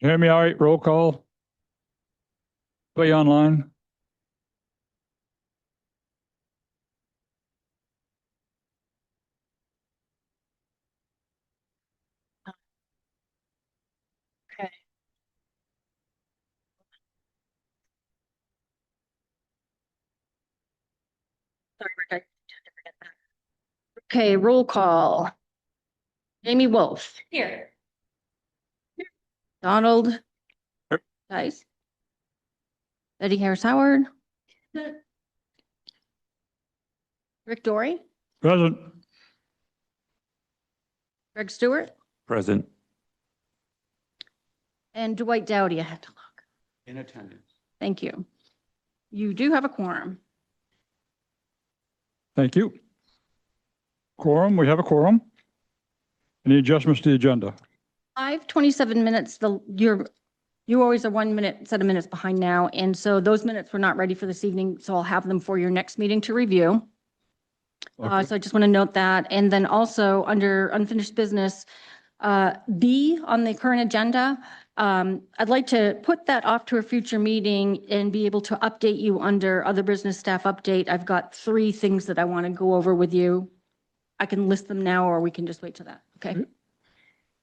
Hear me all right? Roll call. Play online. Okay. Sorry, Rick, I tend to forget that. Okay, roll call. Amy Wolf. Here. Donald. Here. Dice. Betty Harris Howard. Rick Dory. Present. Greg Stewart. Present. And Dwight Dowdy. I had to look. In attendance. Thank you. You do have a quorum. Thank you. Quorum, we have a quorum. Any adjustments to the agenda? 27 minutes, you always are 1 minute, set of minutes behind now. And so those minutes were not ready for this evening, so I'll have them for your next meeting to review. Okay. So I just want to note that. And then also under unfinished business, B on the current agenda, I'd like to put that off to a future meeting and be able to update you under other business staff update. I've got 3 things that I want to go over with you. I can list them now, or we can just wait till that. Okay. Okay.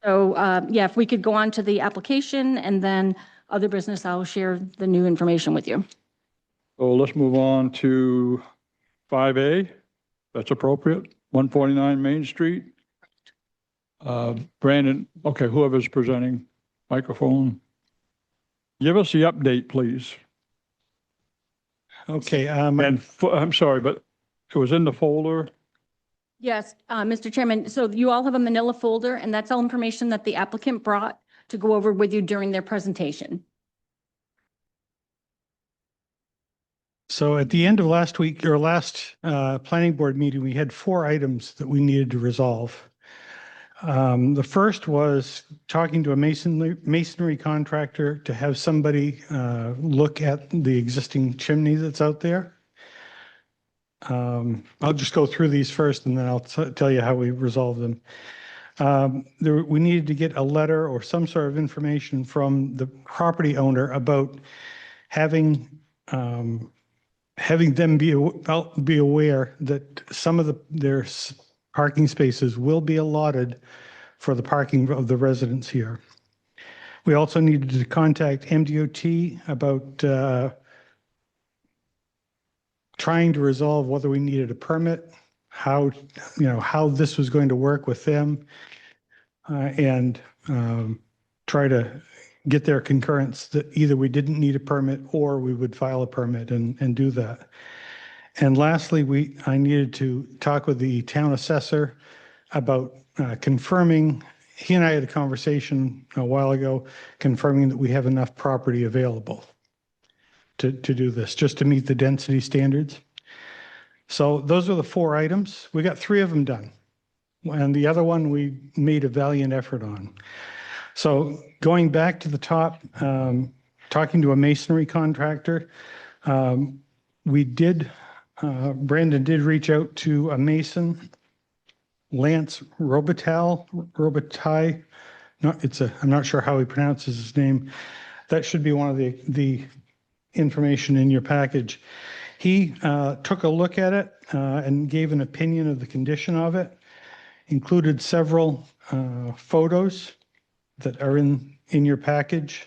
So, yeah, if we could go on to the application and then other business, I'll share the new information with you. So let's move on to 5A. That's appropriate. 149 Main Street. Brandon, okay, whoever's presenting, microphone. Give us the update, please. Okay, And I'm sorry, but it was in the folder. Yes, Mr. Chairman, so you all have a manila folder, and that's all information that the applicant brought to go over with you during their presentation. so at the end of last week, or last planning board meeting, we had 4 items that we needed to resolve. The first was talking to a masonry contractor to have somebody look at the existing chimney that's out there. I'll just go through these first and then I'll tell you how we resolve them. We needed to get a letter or some sort of information from the property owner about having them be aware that some of their parking spaces will be allotted for the parking of the residents here. We also needed to contact MDOT about trying to resolve whether we needed a permit, how this was going to work with them, and try to get their concurrence that either we didn't need a permit or we would file a permit and do that. And lastly, I needed to talk with the town assessor about confirming, he and I had a conversation a while ago, confirming that we have enough property available to do this, just to meet the density standards. So those are the 4 items. We got 3 of them done. And the other one we made a valiant effort on. So going back to the top, talking to a masonry contractor, Brandon did reach out to a mason, Lance Robitaille. I'm not sure how he pronounces his name. That should be one of the information in your package. He took a look at it and gave an opinion of the condition of it, included several photos that are in your package.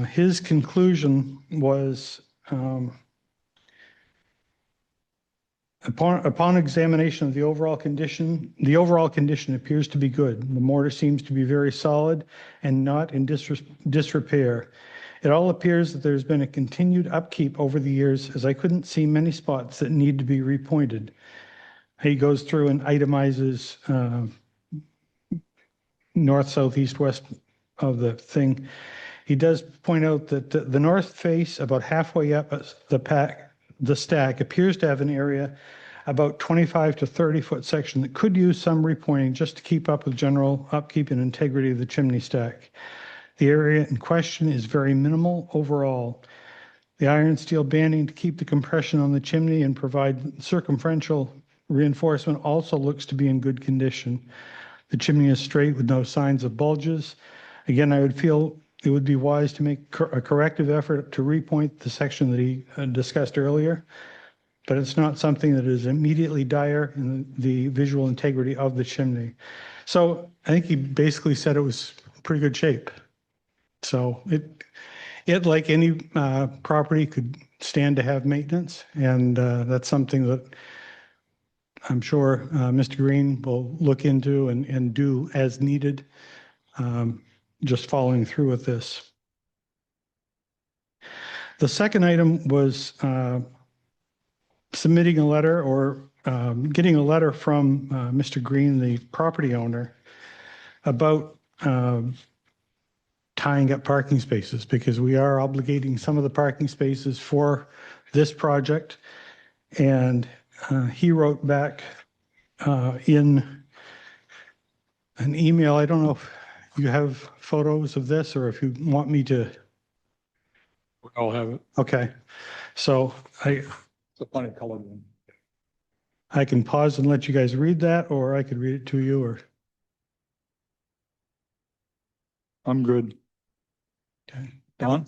His conclusion was, upon examination of the overall condition appears to be good. The mortar seems to be very solid and not in disrepair. It all appears that there's been a continued upkeep over the years, as I couldn't see many spots that need to be repointed. He goes through and itemizes north, south, east, west of the thing. He does point out that the north face, about halfway up the stack, appears to have an area about 25 to 30 foot section that could use some repointing just to keep up with general upkeep and integrity of the chimney stack. The area in question is very minimal overall. The iron steel banding to keep the compression on the chimney and provide circumferential reinforcement also looks to be in good condition. The chimney is straight with no signs of bulges. Again, I would feel it would be wise to make a corrective effort to repoint the section that he discussed earlier, but it's not something that is immediately dire in the visual integrity of the chimney. So I think he basically said it was pretty good shape. So it like any property could stand to have maintenance, and that's something that I'm sure Mr. Green will look into and do as needed, just following through with this. The second item was submitting a letter or getting a letter from Mr. Green, the property owner, about tying up parking spaces, because we are obligating some of the parking spaces for this project. And he wrote back in an email. I don't know if you have photos of this or if you want me to. We all have it. Okay. So It's a funny colored one. I can pause and let you guys read that, or I could read it to you, or. I'm good. Okay. Don?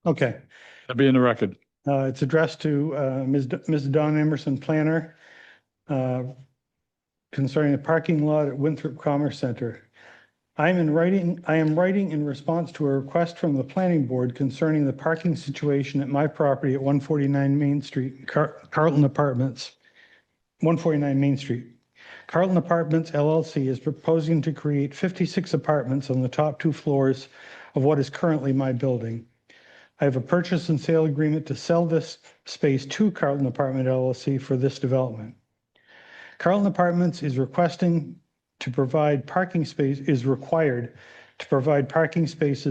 Okay. That'd be in the record. It's addressed to Ms. Dawn Emerson, planner, concerning the parking lot at Winthrop Commerce Center. I am writing in response to a request from the planning board concerning the parking situation at my property at 149 Main Street, Carlton Apartments, 149 Main Street. Carlton Apartments LLC is proposing to create 56 apartments on the top 2 floors of what is currently my building. I have a purchase and sale agreement to sell this space to Carlton Apartment LLC for this development. Carlton Apartments is required to provide parking spaces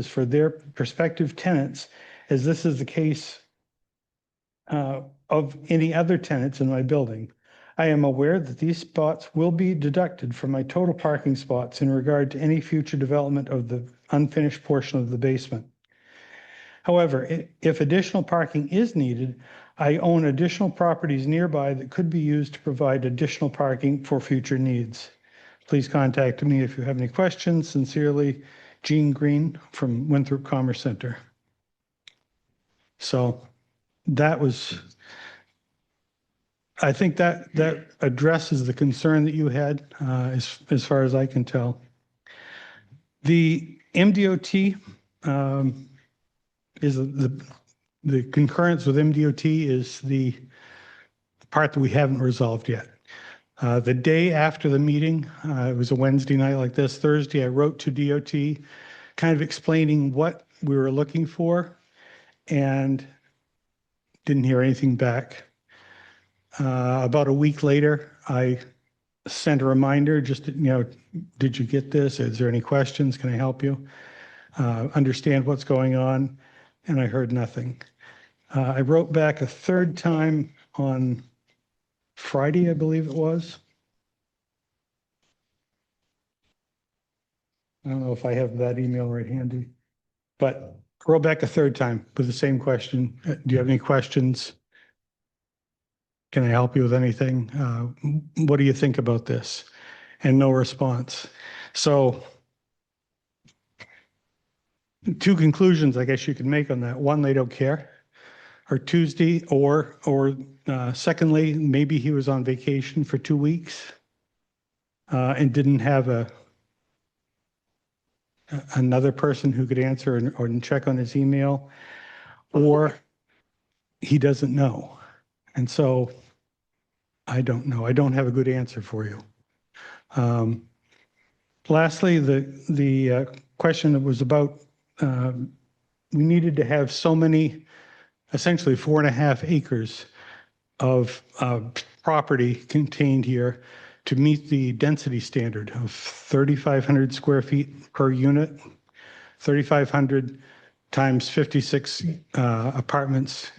for their prospective tenants, as this is the case of any other tenants in my building. I am aware that these spots will be deducted from my total parking spots in regard to any future development of the unfinished portion of the basement. However, if additional parking is needed, I own additional properties nearby that could be used to provide additional parking for future needs. Please contact me if you have any questions. Sincerely, Gene Green from Winthrop Commerce Center. So that was, I think that addresses the concern that you had, as far as I can tell. The MDOT is the concurrence with MDOT is the part that we haven't resolved yet. The day after the meeting, it was a Wednesday night like this, Thursday, I wrote to DOT kind of explaining what we were looking for and didn't hear anything back. About a week later, I sent a reminder, just, did you get this? Is there any questions? Can I help you? Understand what's going on? And I heard nothing. I wrote back a third time on Friday, I believe it was. I don't know if I have that email right handy, but I wrote back a third time with the same question. Do you have any questions? Can I help you with anything? What do you think about this? And no response. So 2 conclusions I guess you could make on that. One, they don't care. Or Tuesday, or secondly, maybe he was on vacation for 2 weeks and didn't have another person who could answer or check on his email, or he doesn't know. And so I don't know. I don't have a good answer for you. Lastly, the question that was about, we needed to have so many, essentially 4.5 acres of property contained here to meet the density standard of 3,500 square feet per unit, 3,500 times 56 apartments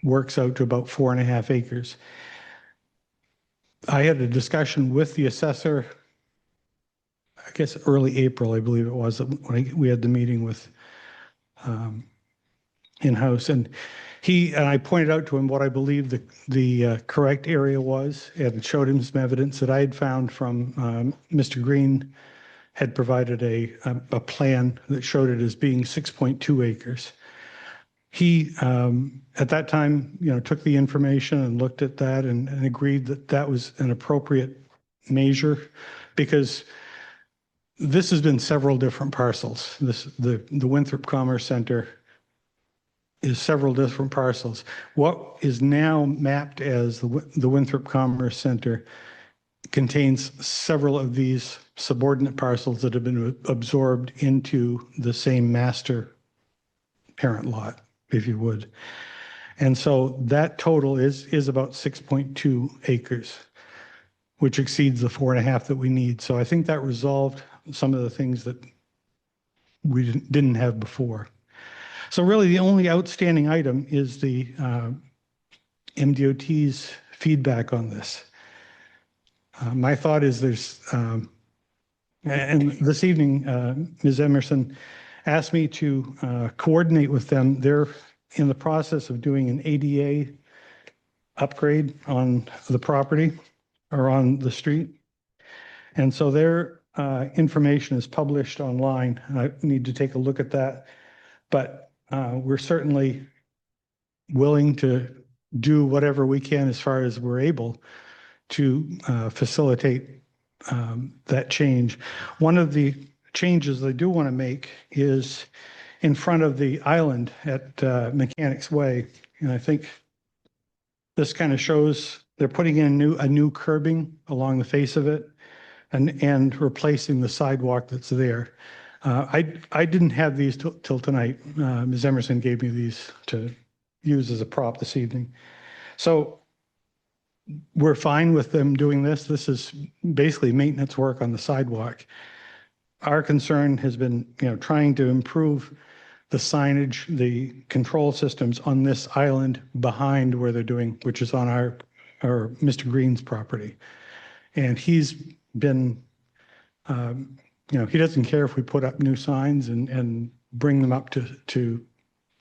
works out to about 4.5 acres. I had a discussion with the assessor, I guess early April, I believe it was, when we had the meeting with in-house. And I pointed out to him what I believe the correct area was, and showed him some evidence that I had found from Mr. Green had provided a plan that showed it as being 6.2 acres. He, at that time, took the information and looked at that and agreed that that was an appropriate measure, because this has been several different parcels. The Winthrop Commerce Center is several different parcels. What is now mapped as the Winthrop Commerce Center contains several of these subordinate parcels that have been absorbed into the same master parent lot, if you would. And so that total is about 6.2 acres, which exceeds the 4.5 that we need. So I think that resolved some of the things that we didn't have before. So really the only outstanding item is the MDOT's feedback on this. My thought is and this evening, Ms. Emerson asked me to coordinate with them. They're in the process of doing an ADA upgrade on the property or on the street. And so their information is published online. I need to take a look at that. But we're certainly willing to do whatever we can as far as we're able to facilitate that change. One of the changes they do want to make is in front of the island at Mechanics Way. And I think this kind of shows they're putting in a new curbing along the face of it and replacing the sidewalk that's there. I didn't have these till tonight. Ms. Emerson gave me these to use as a prop this evening. So we're fine with them doing this. This is basically maintenance work on the sidewalk. Our concern has been, trying to improve the signage, the control systems on this island behind where they're doing, which is on our Mr. Green's property. And he's been, he doesn't care if we put up new signs and bring them up to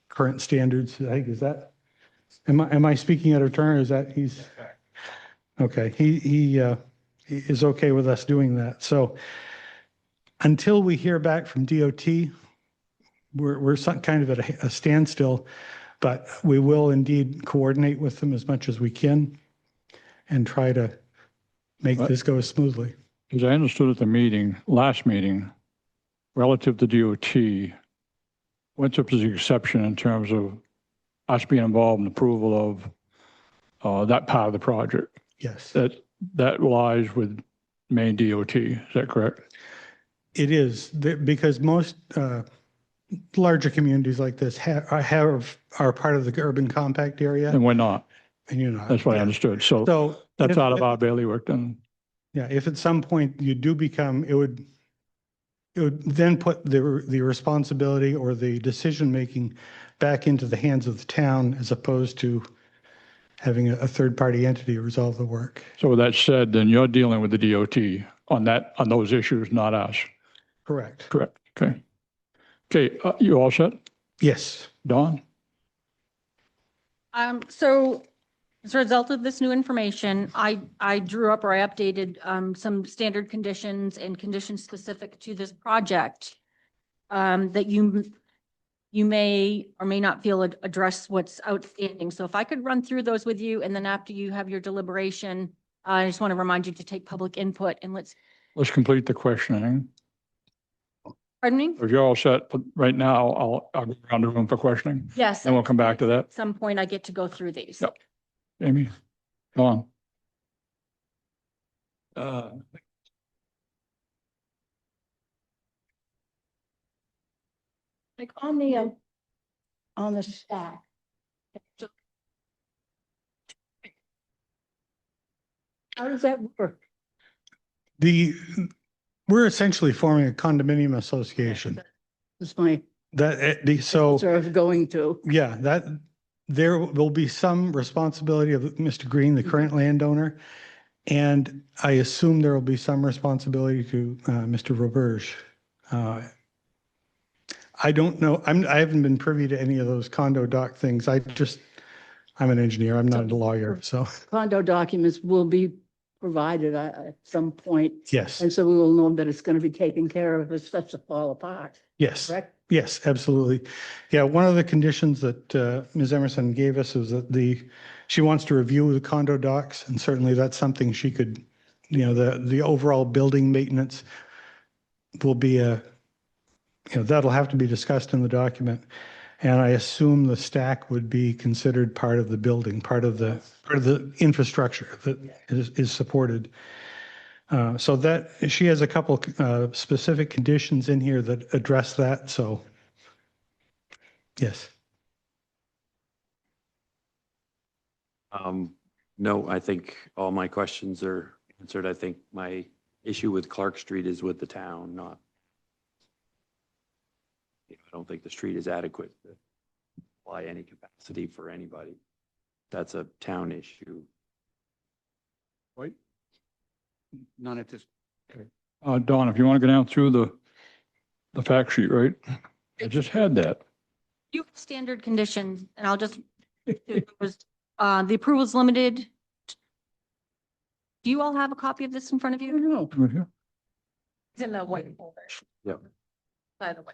current standards. I think, am I speaking out of turn, or is that he's, okay, he is okay with us doing that. So until we hear back from DOT, we're kind of at a standstill, but we will indeed coordinate with them as much as we can and try to make this go smoothly. As I understood at the last meeting, relative to DOT, Winthrop is the exception in terms of us being involved in approval of that part of the project. Yes. That lies with Maine DOT. Is that correct? It is, because most larger communities like this are part of the urban compact area. And we're not. And you're not. That's what I understood. So that's out of our bailiwick then. Yeah, if at some point you do become, it would then put the responsibility or the decision-making back into the hands of the town, as opposed to having a third-party entity resolve the work. So with that said, then you're dealing with the DOT on those issues, not us. Correct. Correct. Okay. Okay, you all set? Yes. Dawn? So as a result of this new information, I drew up, or I updated some standard conditions and conditions specific to this project that you may or may not feel address what's outstanding. So if I could run through those with you, and then after you have your deliberation, I just want to remind you to take public input, and let's complete the questioning. Pardon me? If you're all set right now, I'll go around the room for questioning. Yes. Then we'll come back to that. At some point I get to go through these. Yep. Amy, go on. Like on the stack. How does that work? We're essentially forming a condominium association. That's my So, sort of going to. yeah, there will be some responsibility of Mr. Green, the current landowner, and I assume there will be some responsibility to Mr. Roberge. I don't know. I haven't been privy to any of those condo doc things. I'm an engineer. I'm not a lawyer. So Condo documents will be provided at some point. yes, And so we will know that it's going to be taken care of if it starts to fall apart, yes, correct? yes, absolutely. Yeah, one of the conditions that Ms. Emerson gave us was that she wants to review the condo docs, and certainly that's something she could, the overall building maintenance will be that'll have to be discussed in the document. And I assume the stack would be considered part of the building, part of the infrastructure that is supported. So that she has a couple specific conditions in here that address that. So yes. No, I think all my questions are answered. I think my issue with Clark Street is with the town, not. I don't think the street is adequate to apply any capacity for anybody. That's a town issue. Wait, None at this. Don, if you want to go down through the fact sheet, right? I just had that. You have standard conditions, and I'll just, it was, the approval is limited. Do you all have a copy of this in front of I you? don't know. Right here. It's in the white folder. Yep. By the way.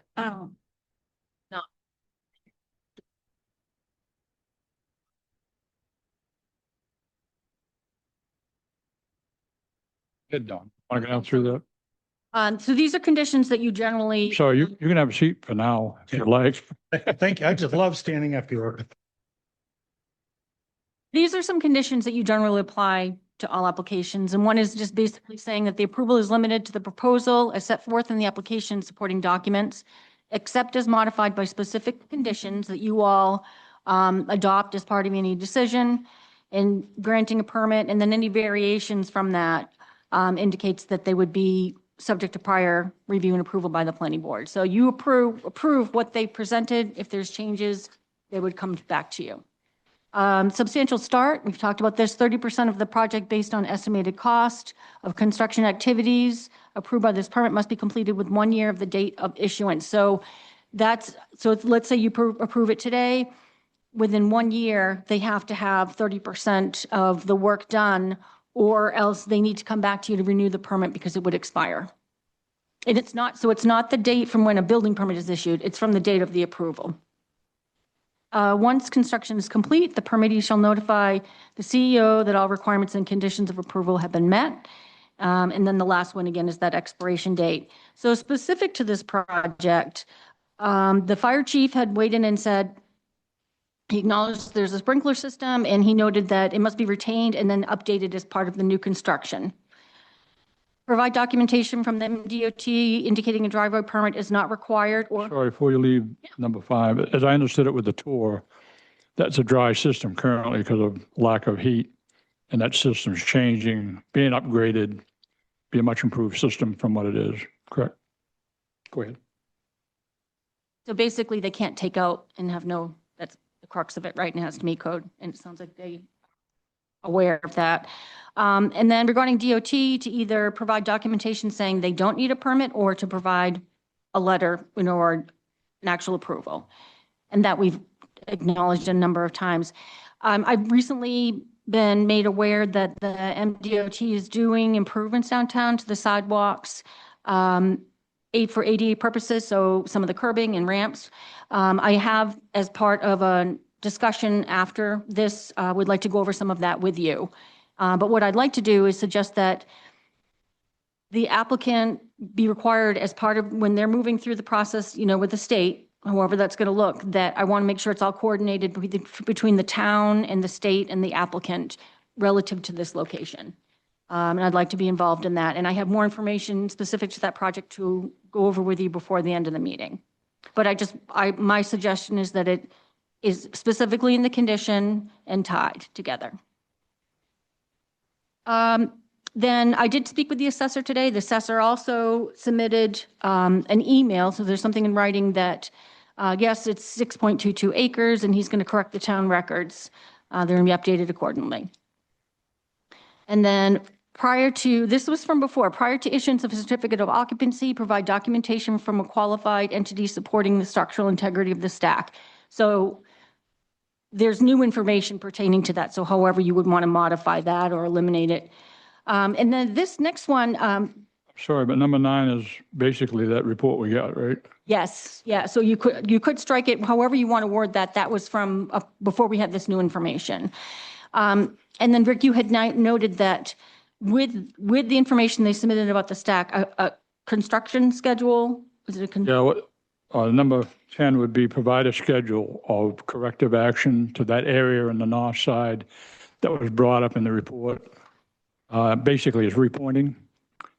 Head Don. Want to go down through that? So these are conditions that you generally. So you can have a seat for now, if you like. Thank you. I just love standing up here. These are some conditions that you generally apply to all applications, and one is just basically saying that the approval is limited to the proposal as set forth in the application supporting documents, except as modified by specific conditions that you all adopt as part of any decision in granting a permit, and then any variations from that indicates that they would be subject to prior review and approval by the planning board. So you approve what they presented. If there's changes, they would come back to you. Substantial start, we've talked about this, 30% of the project based on estimated cost of construction activities approved by this permit must be completed with 1 year of the date of issuance. So let's say you approve it today, within 1 year, they have to have 30% of the work done, or else they need to come back to you to renew the permit because it would expire. And it's not the date from when a building permit is issued, it's from the date of the approval. Once construction is complete, the permittee shall notify the CEO that all requirements and conditions of approval have been met. And then the last one again is that expiration date. So specific to this project, the fire chief had weighed in and said, he acknowledged there's a sprinkler system, and he noted that it must be retained and then updated as part of the new construction. Provide documentation from the MDOT indicating a driveway permit is not required or. Sorry, before you leave number 5, as I understood it with the tour, that's a dry system currently because of lack of heat. And that system's changing, being upgraded, be a much improved system from what it is, correct? Go ahead. So basically, they can't take out and have no, that's the crux of it, right? And it has to meet code, and it sounds like they aware of that. And then regarding DOT, to either provide documentation saying they don't need a permit or to provide a letter, or an actual approval. And that we've acknowledged a number of times. I've recently been made aware that the MDOT is doing improvements downtown to the sidewalks, for ADA purposes, so some of the curbing and ramps. I have, as part of a discussion after this, would like to go over some of that with you. But what I'd like to do is suggest that the applicant be required as part of, when they're moving through the process, with the state, however that's going to look, that I want to make sure it's all coordinated between the town and the state and the applicant relative to this location. And I'd like to be involved in that. And I have more information specific to that project to go over with you before the end of the meeting. But my suggestion is that it is specifically in the condition and tied together. Then I did speak with the assessor today. The assessor also submitted an email. So there's something in writing that, yes, it's 6.22 acres, and he's going to correct the town records. They're going to be updated accordingly. And then this was from before, prior to issuance of a certificate of occupancy, provide documentation from a qualified entity supporting the structural integrity of the stack. So there's new information pertaining to that. So however you would want to modify that or eliminate it. And then this next one, Sorry, but number 9 is basically that report we got, right? yes, yeah. So you could strike it however you want to word that. That was from before we had this new information. And then Rick, you had noted that with the information they submitted about the stack, a construction schedule, was it a? Yeah, number 10 would be provide a schedule of corrective action to that area in the north side that was brought up in the report. Basically, it's repointing.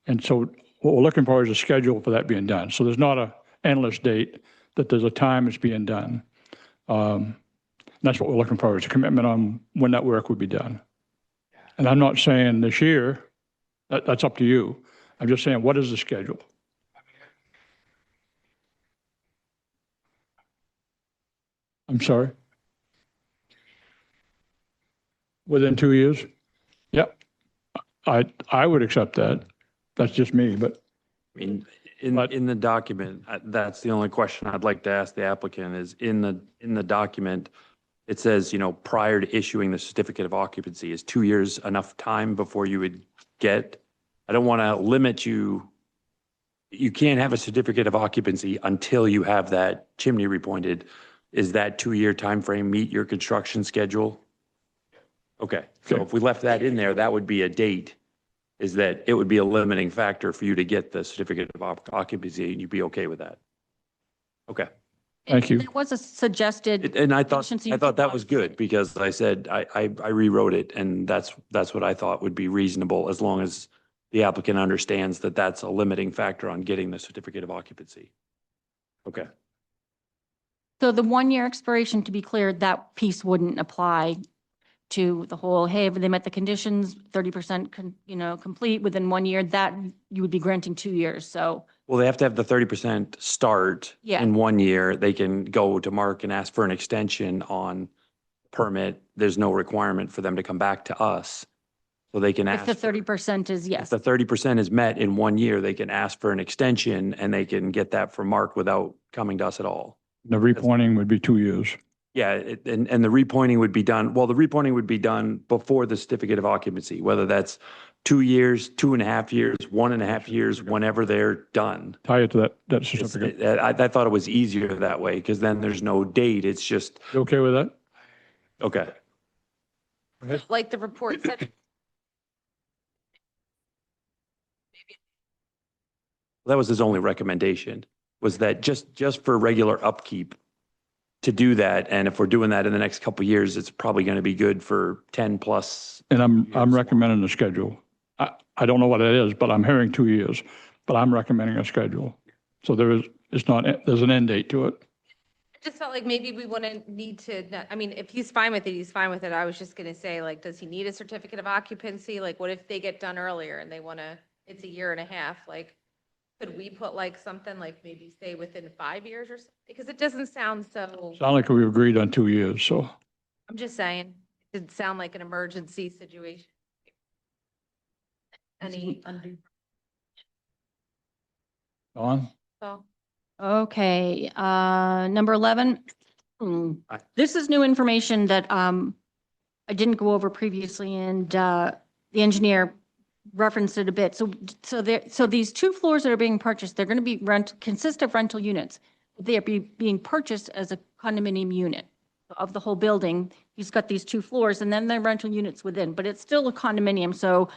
And so what we're looking for is a schedule for that being done. So there's not a endless date, that there's a time it's being done. That's what we're looking for, is a commitment on when that work would be done. And I'm not saying this year, that's up to you. I'm just saying, what is the schedule? I'm sorry? Within 2 years? Yep. I would accept that. That's just me, but I mean, But- in the document, that's the only question I'd like to ask the applicant is in the document, it says, prior to issuing the certificate of occupancy, is 2 years enough time before you would get? I don't want to limit you. You can't have a certificate of occupancy until you have that chimney repointed. Is that 2-year timeframe meet your construction schedule? Okay, so Okay. if we left that in there, that would be a date, is that it would be a limiting factor for you to get the certificate of occupancy, and you'd be okay with that? Okay. Thank you. There was a suggested. And I thought condition, so you that could was good, because I said, I rewrote it, and that's what I thought would be reasonable, as long as the applicant understands that that's a limiting factor on getting the certificate of occupancy. Okay. So the 1-year expiration, to be clear, that piece wouldn't apply to the whole, hey, if they met the conditions, 30% complete within 1 year, that you would be granting 2 years. So, Well, they have to have the 30% start Yeah. in 1 year. They can go to Mark and ask for an extension on permit. There's no requirement for them to come back to us. So they can if ask. the for- 30% is If yes. the 30% is met in 1 year, they can ask for an extension, and they can get that from Mark without coming to us at all. The repointing would be 2 years. Yeah, and the repointing would be done, the repointing would be done before the certificate of occupancy, whether that's 2 years, 2.5 years, 1.5 years, whenever they're done. Tie it to that It's- certificate. I thought it was easier that way, because then there's no date. It's just, You okay with that? okay. Like the report said, That was his only recommendation, was that just for regular upkeep to do that. And if we're doing that in the next couple of years, it's probably going to be good for 10 plus. And I'm Years. recommending the schedule. I don't know what it is, but I'm hearing 2 years, but I'm recommending a schedule. So there's an end date to it. I just felt like maybe we wouldn't need to, I mean, if he's fine with it, he's fine with it. I was just gonna say, like, does he need a certificate of occupancy? Like, what if they get done earlier and they wanna, it's 1.5 years? Like, could we put like something like maybe say within 5 years or something? Because it doesn't sound so, Sound like we agreed on 2 years, so. I'm just saying, it didn't sound like an emergency situation. Any, Dawn? so, Okay, number 11. Aye. This is new information that I didn't go over previously, and the engineer referenced it a bit. So these 2 floors that are being purchased, they're going to be consist of rental units. They are being purchased as a condominium unit of the whole building. He's got these 2 floors, and then the rental units within, but it's still a condominium. So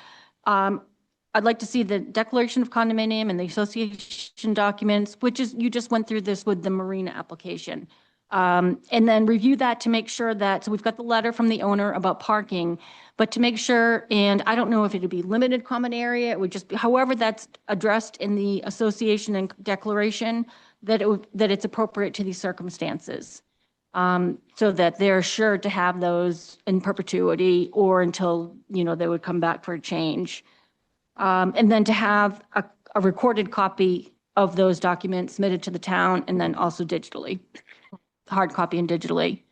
I'd like to see the declaration of condominium and the association documents, which is, you just went through this with the marina application. And then review that to make sure that, so we've got the letter from the owner about parking, but to make sure, and I don't know if it'd be limited common area, it would just be, however that's addressed in the association and declaration, that it's appropriate to these circumstances. So that they're assured to have those in perpetuity or until, they would come back for a change. And then to have a recorded copy of those documents submitted to the town, and then also digitally, hard copy and digitally.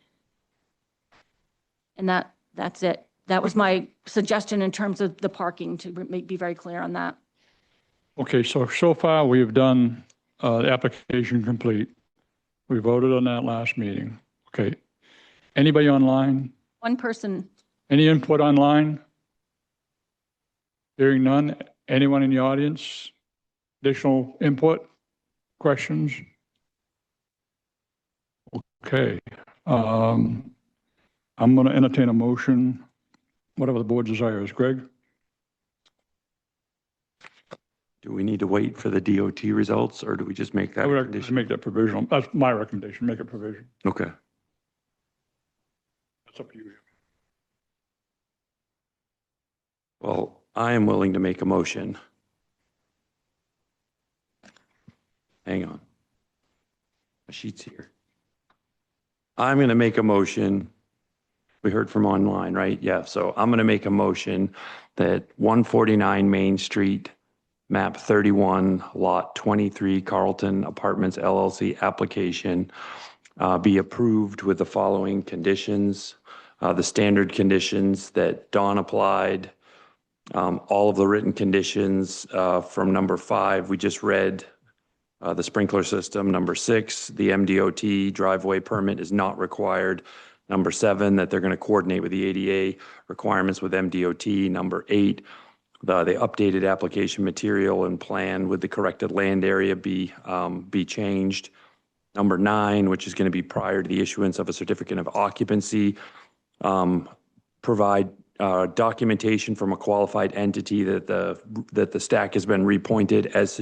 And that's it. That was my suggestion in terms of the parking, to be very clear on that. Okay, so far we have done the application complete. We voted on that last meeting. Okay. Anybody online? One person, Any input online? Hearing none. Anyone in the audience? Additional input? Questions? Okay. I'm going to entertain a motion, whatever the board desires. Greg? Do we need to wait for the DOT results or do we just make that I a would condition? make that provisional. That's my recommendation. Make it provision. Okay. That's up to you. Well, I am willing to make a motion. Hang on. My sheet's here. I'm going to make a motion. We heard from online, right? Yeah. So I'm going to make a motion that 149 Main Street, map 31, lot 23, Carlton Apartments LLC application be approved with the following conditions. The standard conditions that Dawn applied, all of the written conditions from number 5, we just read the sprinkler system. Number 6, the MDOT driveway permit is not required. Number 7, that they're going to coordinate with the ADA requirements with MDOT. Number 8, the updated application material and plan with the corrected land area be changed. Number 9, which is going to be prior to the issuance of a certificate of occupancy, provide documentation from a qualified entity that the stack has been repointed as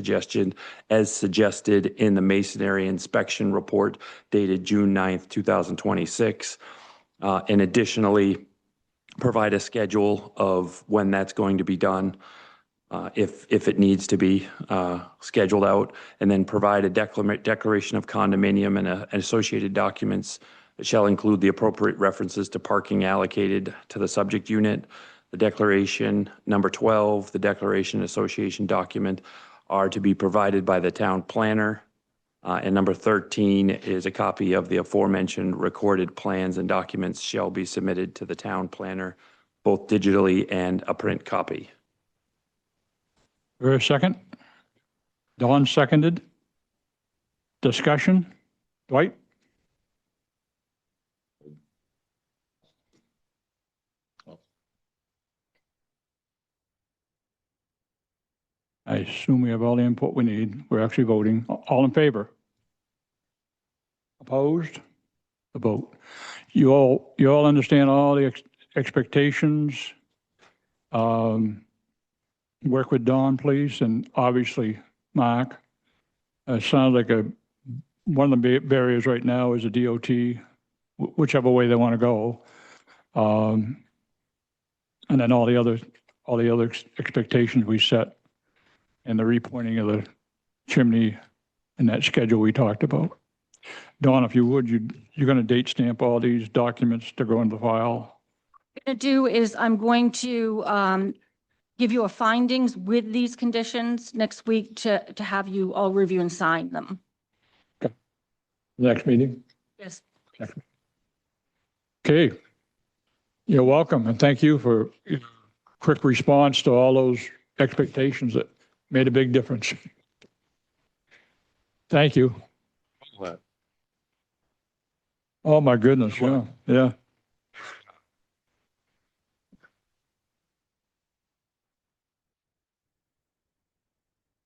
suggested in the masonry inspection report dated June 9th, 2026. And additionally, provide a schedule of when that's going to be done, if it needs to be scheduled out, and then provide a declaration of condominium and associated documents that shall include the appropriate references to parking allocated to the subject unit. The declaration, number 12, the declaration association document are to be provided by the town planner. And number 13 is a copy of the aforementioned recorded plans and documents shall be submitted to the town planner, both digitally and a print copy. Very second. Dawn seconded. Discussion? Dwight? I assume we have all the input we need. We're actually voting. All in favor? Opposed? The vote. You all understand all the expectations? Work with Dawn, please, and obviously Mark. It sounds like one of the barriers right now is a DOT, whichever way they want to go. And then all the other expectations we set, and the repointing of the chimney and that schedule we talked about. Dawn, if you would, you're going to date stamp all these documents to go into the file. what I'm going to do is I'm going to give you a findings with these conditions next week to have you all review and sign them. Next meeting. Yes. Okay. You're welcome, and thank you for your quick response to all those expectations that made a big difference. Thank you. What? Oh, my goodness, yeah, yeah.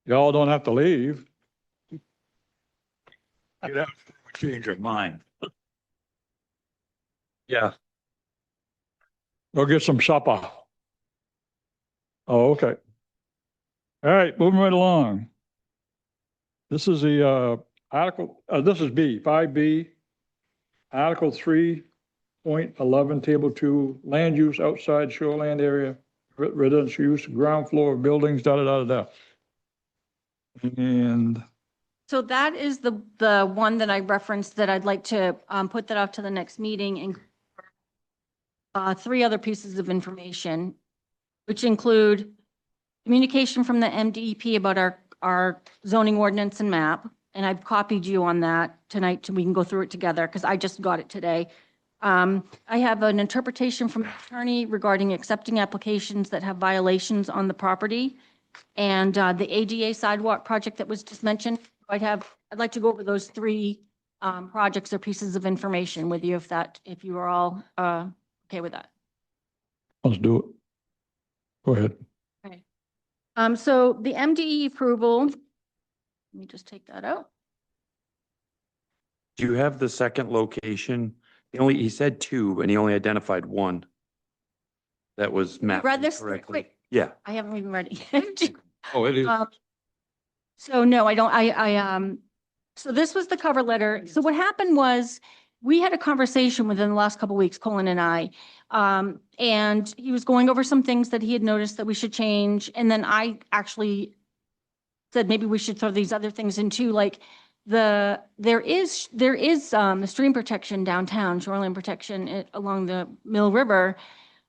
Y'all don't have to leave. Get out, change your mind. Yeah. Go get some supper. Oh, okay. All right, moving right along. This is the article, this is B, 5B, Article 3.11, Table 2, land use outside shoreland area, residential use, ground floor of buildings, da-da-da-da-da. And So that is the one that I referenced that I'd like to put that off to the next meeting, and 3 other pieces of information, which include communication from the MDEP about our zoning ordinance and map. And I've copied you on that tonight so we can go through it together because I just got it today. I have an interpretation from the attorney regarding accepting applications that have violations on the property. And the ADA sidewalk project that was just mentioned, I'd like to go over those three projects or pieces of information with you if you are all okay with that. Let's do it. Go ahead. Okay. So the MDE approval, let me just take that out. Do you have the second location? He said two, and he only identified one. That was mapped Read this correctly. quick. Yeah. I haven't even read it yet. Oh, it is. So no, I don't, so this was the cover letter. So what happened was, we had a conversation within the last couple of weeks, Colin and I. And he was going over some things that he had noticed that we should change. And then I actually said, maybe we should throw these other things in too, like there is stream protection downtown, shoreline protection along the Mill River.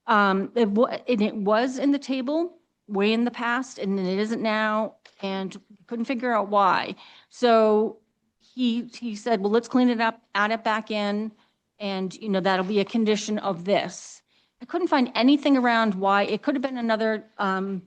It was in the table way in the past, and it isn't now, and couldn't figure out why. So he said, well, let's clean it up, add it back in, and, that'll be a condition of this. I couldn't find anything around why. It could have been another a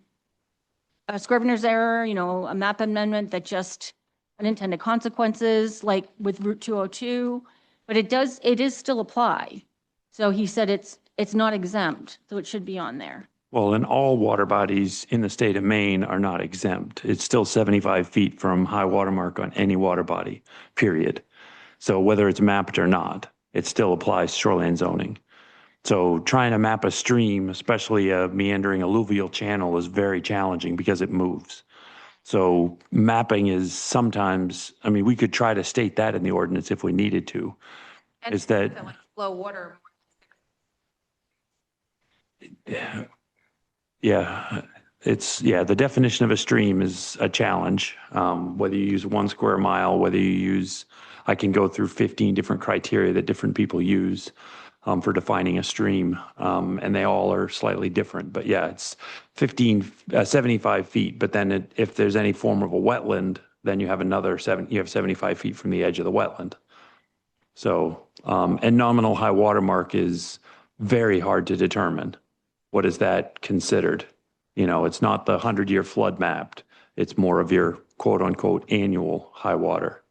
scrivener's error, a map amendment that just unintended consequences, like with Route 202, but it is still apply. So he said it's not exempt, so it should be on there. Well, and all water bodies in the state of Maine are not exempt. It's still 75 feet from high water mark on any water body, period. So whether it's mapped or not, it still applies to shoreline zoning. So trying to map a stream, especially a meandering alluvial channel, is very challenging because it moves. So mapping is sometimes, we could try to state that in the ordinance if we needed to. And Is that- like flow water. Yeah, the definition of a stream is a challenge. Whether you use 1 square mile, I can go through 15 different criteria that different people use for defining a stream. And they all are slightly different, but yeah, it's 75 feet. But then if there's any form of a wetland, then you have you have 75 feet from the edge of the wetland. So, and nominal high water mark is very hard to determine. What is that considered? It's not the 100-year flood mapped. It's more of your quote unquote annual high water.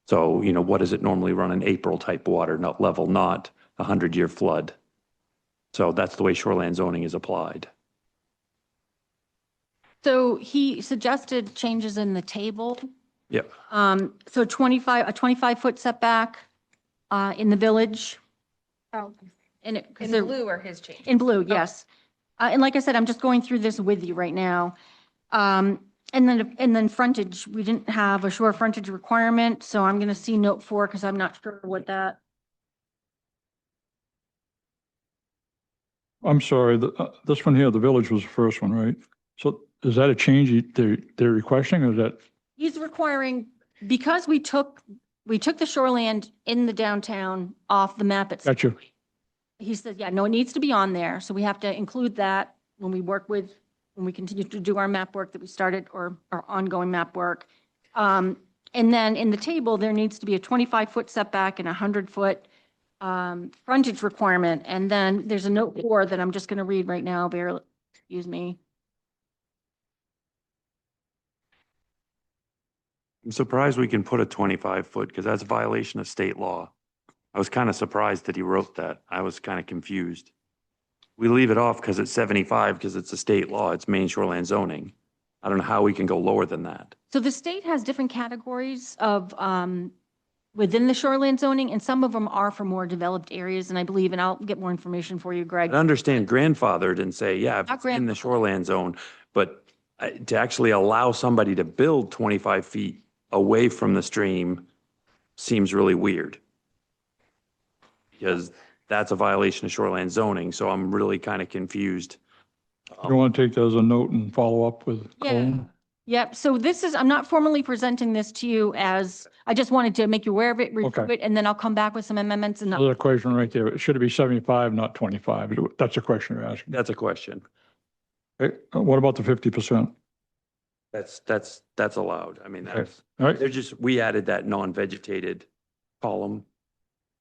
So, what does it normally run in April type water level, not a 100-year flood? So that's the way shoreline zoning is applied. So he suggested changes in the table. Yep. So a 25-foot setback in the village. And it, 'cause In they're- blue are his changes. In blue, yes. And like I said, I'm just going through this with you right now. And then frontage, we didn't have a shore frontage requirement, so I'm gonna see note 4 because I'm not sure what that. I'm sorry, this one here, the village was the first one, right? So is that a change they're requesting, or is that, He's requiring, because we took the shoreland in the downtown off the map itself. gotcha, He said, yeah, no, it needs to be on there. So we have to include that when we continue to do our map work that we started, or our ongoing map work. And then in the table, there needs to be a 25-foot setback and a 100-foot frontage requirement. And then there's a note 4 that I'm just going to read right now. Excuse me. I'm surprised we can put a 25-foot because that's a violation of state law. I was kind of surprised that he wrote that. I was kind of confused. We leave it off because it's 75 because it's a state law. It's Maine shoreline zoning. I don't know how we can go lower than that. So the state has different categories of within the shoreline zoning, and some of them are for more developed areas. And I believe, and I'll get more information for you, Greg. I understand grandfathered and say, yeah, if Not it's in the grandfathered. shoreline zone, but to actually allow somebody to build 25 feet away from the stream seems really weird. Because that's a violation of shoreline zoning, so I'm really kind of confused. you want to take that as a note and follow up with Yeah. Colin? Yep, so I'm not formally presenting this to you I just wanted to make you aware of it, review Okay. it, and then I'll come back with some amendments and Another question right there, should it be 75, not 25? That's a question you're asking. That's a question. Okay, what about the 50%? That's allowed. I mean, Okay. that's, All right, we added that non-vegetated column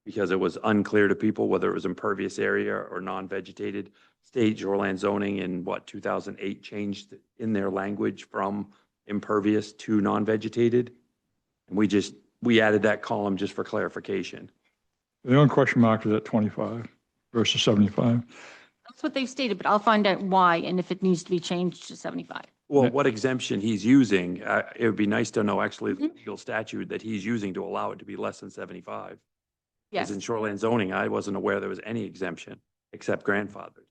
because it was unclear to people whether it was impervious area or non-vegetated. State shoreline zoning in 2008 changed in their language from impervious to non-vegetated. And we added that column just for clarification. The only question mark is at 25 versus 75. That's what they've stated, but I'll find out why and if it needs to be changed to 75. Well, what exemption he's using, it would be nice to know actually the legal statute that he's using to allow it to be less than 75. Yes. Because in shoreline zoning, I wasn't aware there was any exemption except grandfathered.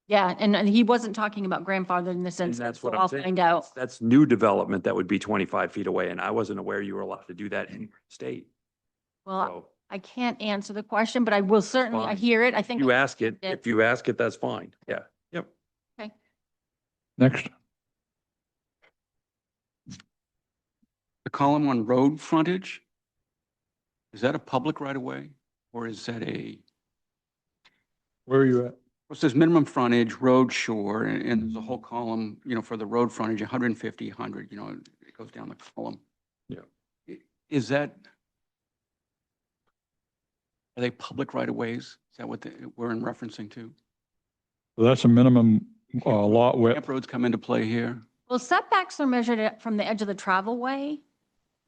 Yeah, and he wasn't talking about grandfather in this And instance, that's so what I'm I'll saying. find out. That's new development that would be 25 feet away, and I wasn't aware you were allowed to do that in your state. Well, So I can't answer the question, but I will certainly, I Fine. hear it. I think. you ask it, Yeah. if you ask it, that's fine. Yeah, yep. Next, The column on road frontage, is that a public right of way? Or is that where are you at? it says minimum frontage, road, shore, and there's a whole column, for the road frontage, 150, 100, it goes down the column. Yeah. Is that, are they public right of ways? Is that what we're in referencing to? So that's a minimum lot width. Camp roads come into play here? Well, setbacks are measured from the edge of the travel way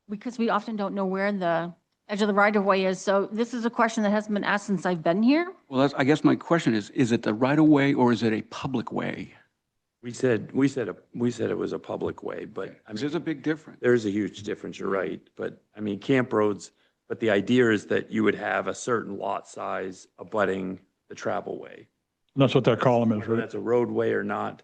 because we often don't know where the edge of the right of way is. So this is a question that hasn't been asked since I've been here. Well, I guess my question is it the right of way or is it a public way? We said it was a public way, but I mean, There's a big difference. there's a huge difference, you're right. But I mean, camp roads, but the idea is that you would have a certain lot size abutting the travel way. And that's what that column is, Whether right? that's a roadway or not,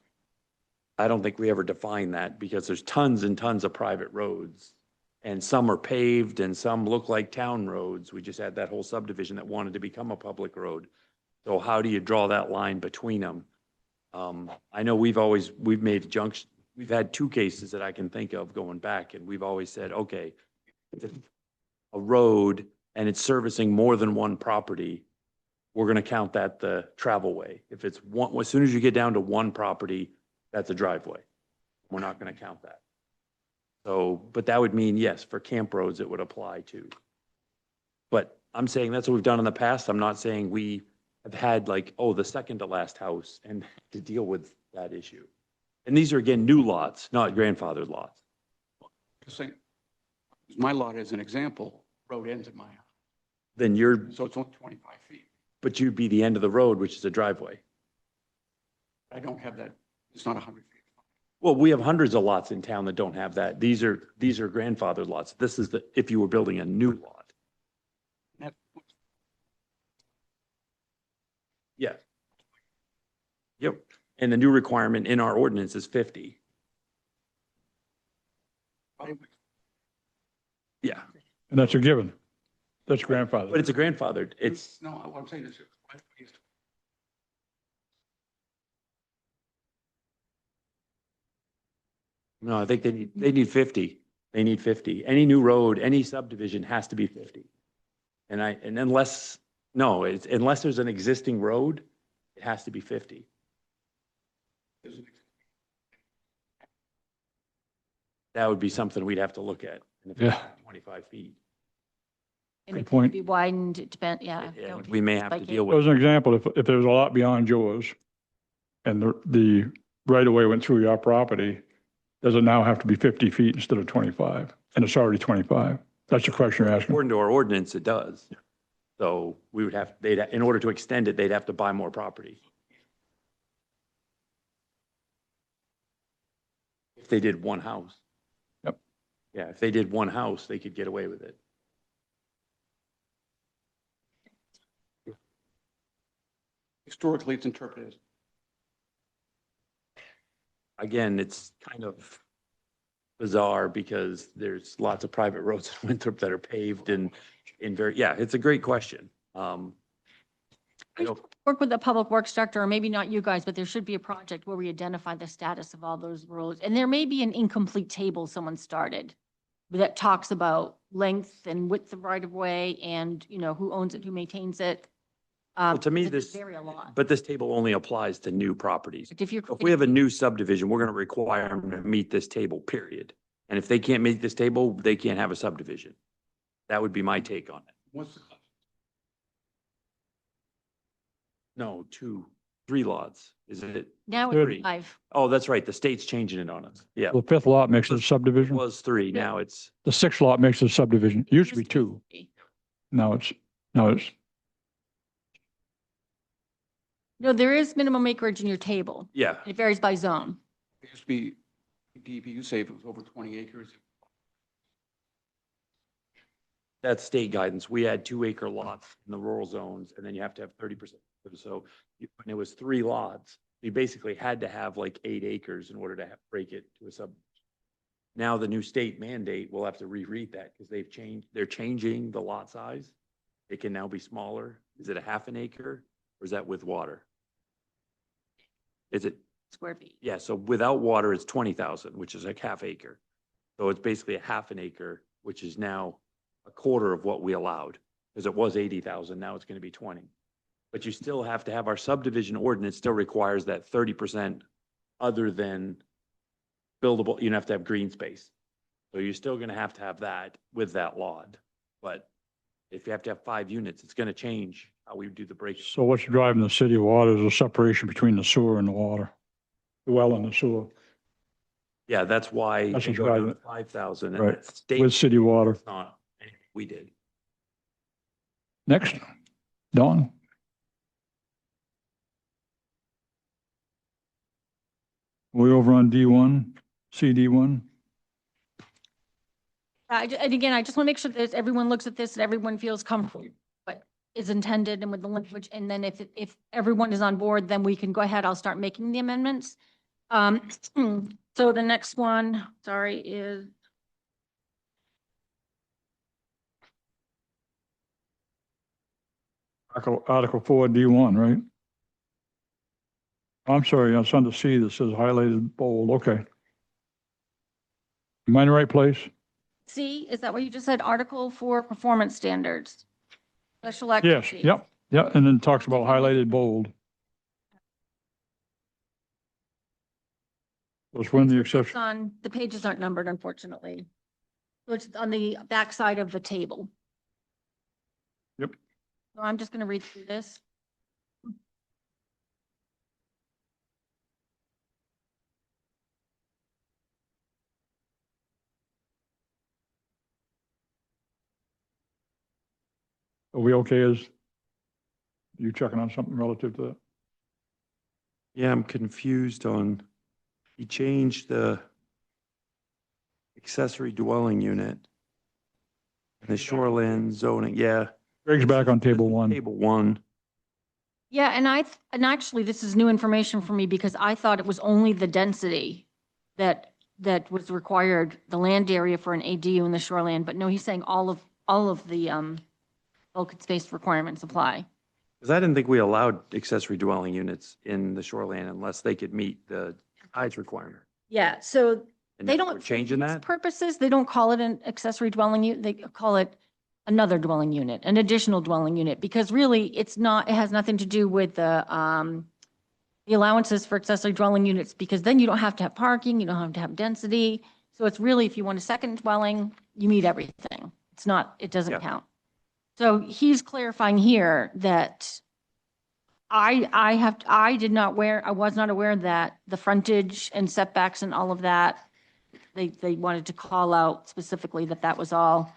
I don't think we ever define that because there's tons and tons of private roads. And some are paved and some look like town roads. We just had that whole subdivision that wanted to become a public road. So how do you draw that line between them? I know we've made junction, we've had two cases that I can think of going back, and we've always said, okay, if it's a road and it's servicing more than one property, we're going to count that the travel way. If it's one, as soon as you get down to one property, that's a driveway. We're not going to count that. So, but that would mean, yes, for camp roads, it would apply too. But I'm saying that's what we've done in the past. I'm not saying we have had like, oh, the second to last house and to deal with that issue. And these are again, new lots, not grandfathered lots. Just saying, my lot as an example, road ends at my house, Then you're, so it's only 25 feet. but you'd be the end of the road, which is a driveway. I don't have that, it's not 100 feet. Well, we have hundreds of lots in town that don't have that. These are grandfathered lots. This is if you were building a new lot. That- Yeah. Yep. And the new requirement in our ordinance is 50. Yeah. And that's a given. That's grandfather. But it's a grandfathered. It's, No, what I'm saying is, no, I think they need 50. They need 50. Any new road, any subdivision has to be 50. And unless there's an existing road, it has to be 50. That would be something we'd have to look at. And if it's Yeah. 25 feet, And Good it could point. be widened, it depends, yeah. yeah, we may have to Like deal So as with. an example, if there's a lot beyond yours and the right of way went through your property, does it now have to be 50 feet instead of 25? And it's already 25? That's the question you're asking. According to our ordinance, it does. So we would have, in order to extend it, they'd have to buy more property. If they did one house. Yep. Yeah, if they did one house, they could get away with it. historically, it's interpreted as Again, it's kind of bizarre because there's lots of private roads in Winthrop that are paved and yeah, it's a great question. I don't, Work with the public works director, or maybe not you guys, but there should be a project where we identify the status of all those roads. And there may be an incomplete table someone started that talks about length and width of right of way and, who owns it, who maintains it. well, to me, because it this, could vary a lot. but this table only applies to new properties. But if you're. If we have a new subdivision, we're going to require them to meet this table, period. And if they can't meet this table, they can't have a subdivision. That would be my take on it. what's the No, 3 lots. Is it? Now Thirty. it's 5. Oh, that's right. The state's changing it on us. Yeah. The fifth lot makes it a It subdivision. was 3. Now it's, The sixth lot makes it a subdivision. It used to be 2. Now it's, No, there is minimum acreage in your table. yeah. It varies by zone. It used to be, DEP say if it was over 20 acres. That's state guidance. We had 2-acre lots in the rural zones, and then you have to have 30%. So when it was 3 lots, you basically had to have like 8 acres in order to break it to a sub. Now the new state mandate, we'll have to reread that because they're changing the lot size. It can now be smaller. Is it a half an acre or is that with water? Is it? Square feet. Yeah, so without water, it's 20,000, which is like half acre. So it's basically a half an acre, which is now a quarter of what we allowed. Because it was 80,000, now it's going to be 20. But you still have to have our subdivision ordinance still requires that 30% other than buildable, you have to have green space. So you're still going to have that with that lot. But if you have to have 5 units, it's going to change how we do the break. so what's driving the city of water is a separation between the sewer and the water. The well and the sewer Yeah, that's why That's they what's go down driving to 5,000 Right. and that's state. with city water. It's not anything we did. Next, Dawn. We over on D1, CD1. And again, I just want to make sure that everyone looks at this and everyone feels comfortable with what is intended and with the language. And then if everyone is on board, then we can go ahead. I'll start making the amendments. So the next one, sorry, is Article 4, D1, right? I'm sorry, it's under C that says highlighted bold. Okay. Am I in the right place? C, is that what you just said? Article 4 performance standards. Special Yes, activities. yep, yeah, and then talks about highlighted bold. Was when the It's exception, on, the pages aren't numbered, unfortunately. So it's on the back side of the table. Yep. So I'm just going to read through this. are we okay as you checking on something relative to that? Yeah, I'm confused on, he changed the accessory dwelling unit. And the shoreline zoning, yeah. Greg's back on table 1. Table 1. Yeah, and actually, this is new information for me because I thought it was only the density that was required, the land area for an ADU in the shoreline, but no, he's saying all of the open space requirements apply. Because I didn't think we allowed accessory dwelling units in the shoreline unless they could meet the height requirement. Yeah, so And they now don't. we're changing for these that? purposes, they don't call it an accessory dwelling unit, they call it another dwelling unit, an additional dwelling unit, because really, it's not, it has nothing to do with the allowances for accessory dwelling units, because then you don't have to have parking, you don't have to have density. So it's really, if you want a second dwelling, you meet everything. It's not, it doesn't Yeah. count. So he's clarifying here that I was not aware that the frontage and setbacks and all of that, they wanted to call out specifically that was all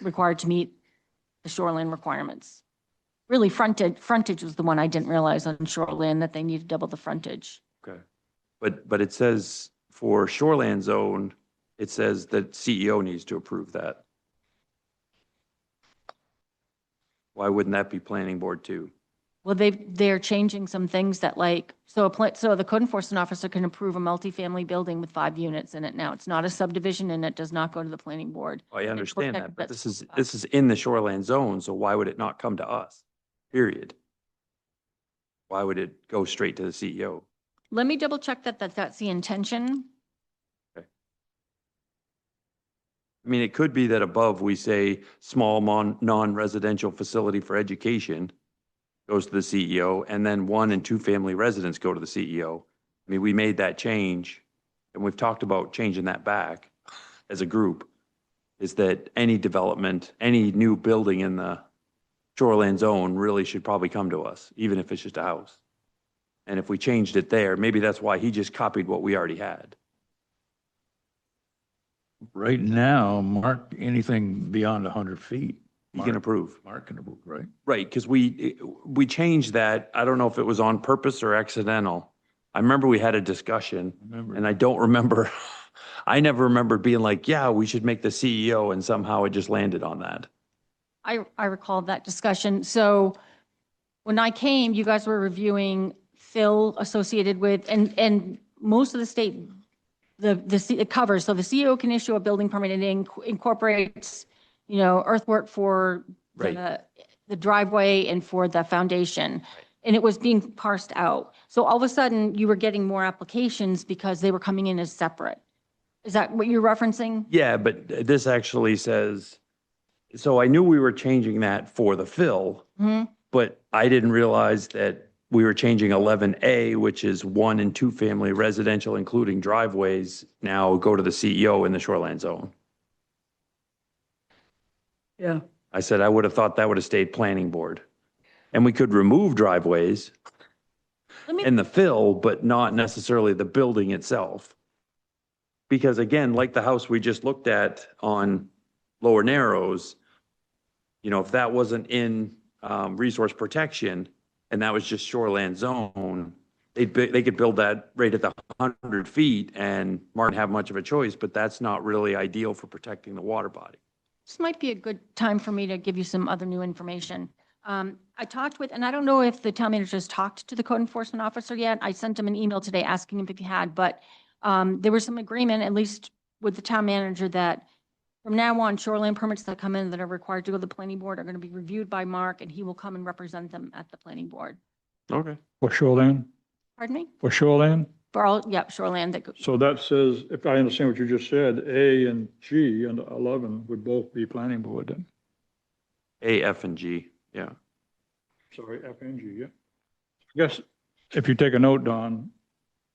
required to meet the shoreline requirements. Really, frontage was the one I didn't realize on shoreline, that they needed double the frontage. Okay. But it says for shoreland zone, it says that CEO needs to approve that. Why wouldn't that be planning board too? Well, they're changing some things that so the code enforcement officer can approve a multifamily building with 5 units in it now. It's not a subdivision and it does not go to the planning board. I understand that, but that's- this is in the shoreland zone, so why would it not come to us? Period. Why would it go straight to the CEO? Let me double check that's the intention. I mean, it could be that above we say small non-residential facility for education goes to the CEO, and then 1 and 2 family residents go to the CEO. I mean, we made that change, and we've talked about changing that back as a group, is that any development, any new building in the shoreline zone really should probably come to us, even if it's just a house. And if we changed it there, maybe that's why he just copied what we already had. Right now, mark anything beyond 100 feet. He can approve. Marketable, right? Right, because we changed that. I don't know if it was on purpose or accidental. I remember we had a discussion Remember, and I don't remember, I never remembered being like, yeah, we should make the CEO, and somehow it just landed on that. I recall that discussion. So when I came, you guys were reviewing fill associated with, and most of the state, it covers, so the CEO can issue a building permit and it incorporates, earthwork for the driveway and for the foundation. And it was being parsed out. So all of a sudden you were getting more applications because they were coming in as separate. Is that what you're referencing? Yeah, but this actually says, so I knew we were changing that for the fill, but I didn't realize that we were changing 11A, which is 1 and 2 family residential, including driveways, now go to the CEO in the shoreline zone. Yeah. I said, I would have thought that would have stayed planning board. And we could remove driveways and the fill, but not necessarily the building itself. Because again, like the house we just looked at on Lower Narrows, if that wasn't in resource protection and that was just shoreland zone, they could build that right at the 100 feet and Martin have much of a choice, but that's not really ideal for protecting the water body. This might be a good time for me to give you some other new information. I talked with, and I don't know if the town manager has talked to the code enforcement officer yet. I sent him an email today asking him if he had, but there was some agreement, at least with the town manager, that from now on, shoreline permits that come in that are required to go to the planning board are going to be reviewed by Mark, and he will come and represent them at the planning board. Okay. For shoreline, Pardon me? for shoreline. For all, yep, shoreline that, So that says, if I understand what you just said, A and G and 11 would both be planning board then. A, F, and G, yeah. Sorry, F and G, yeah. I guess if you take a note, Don,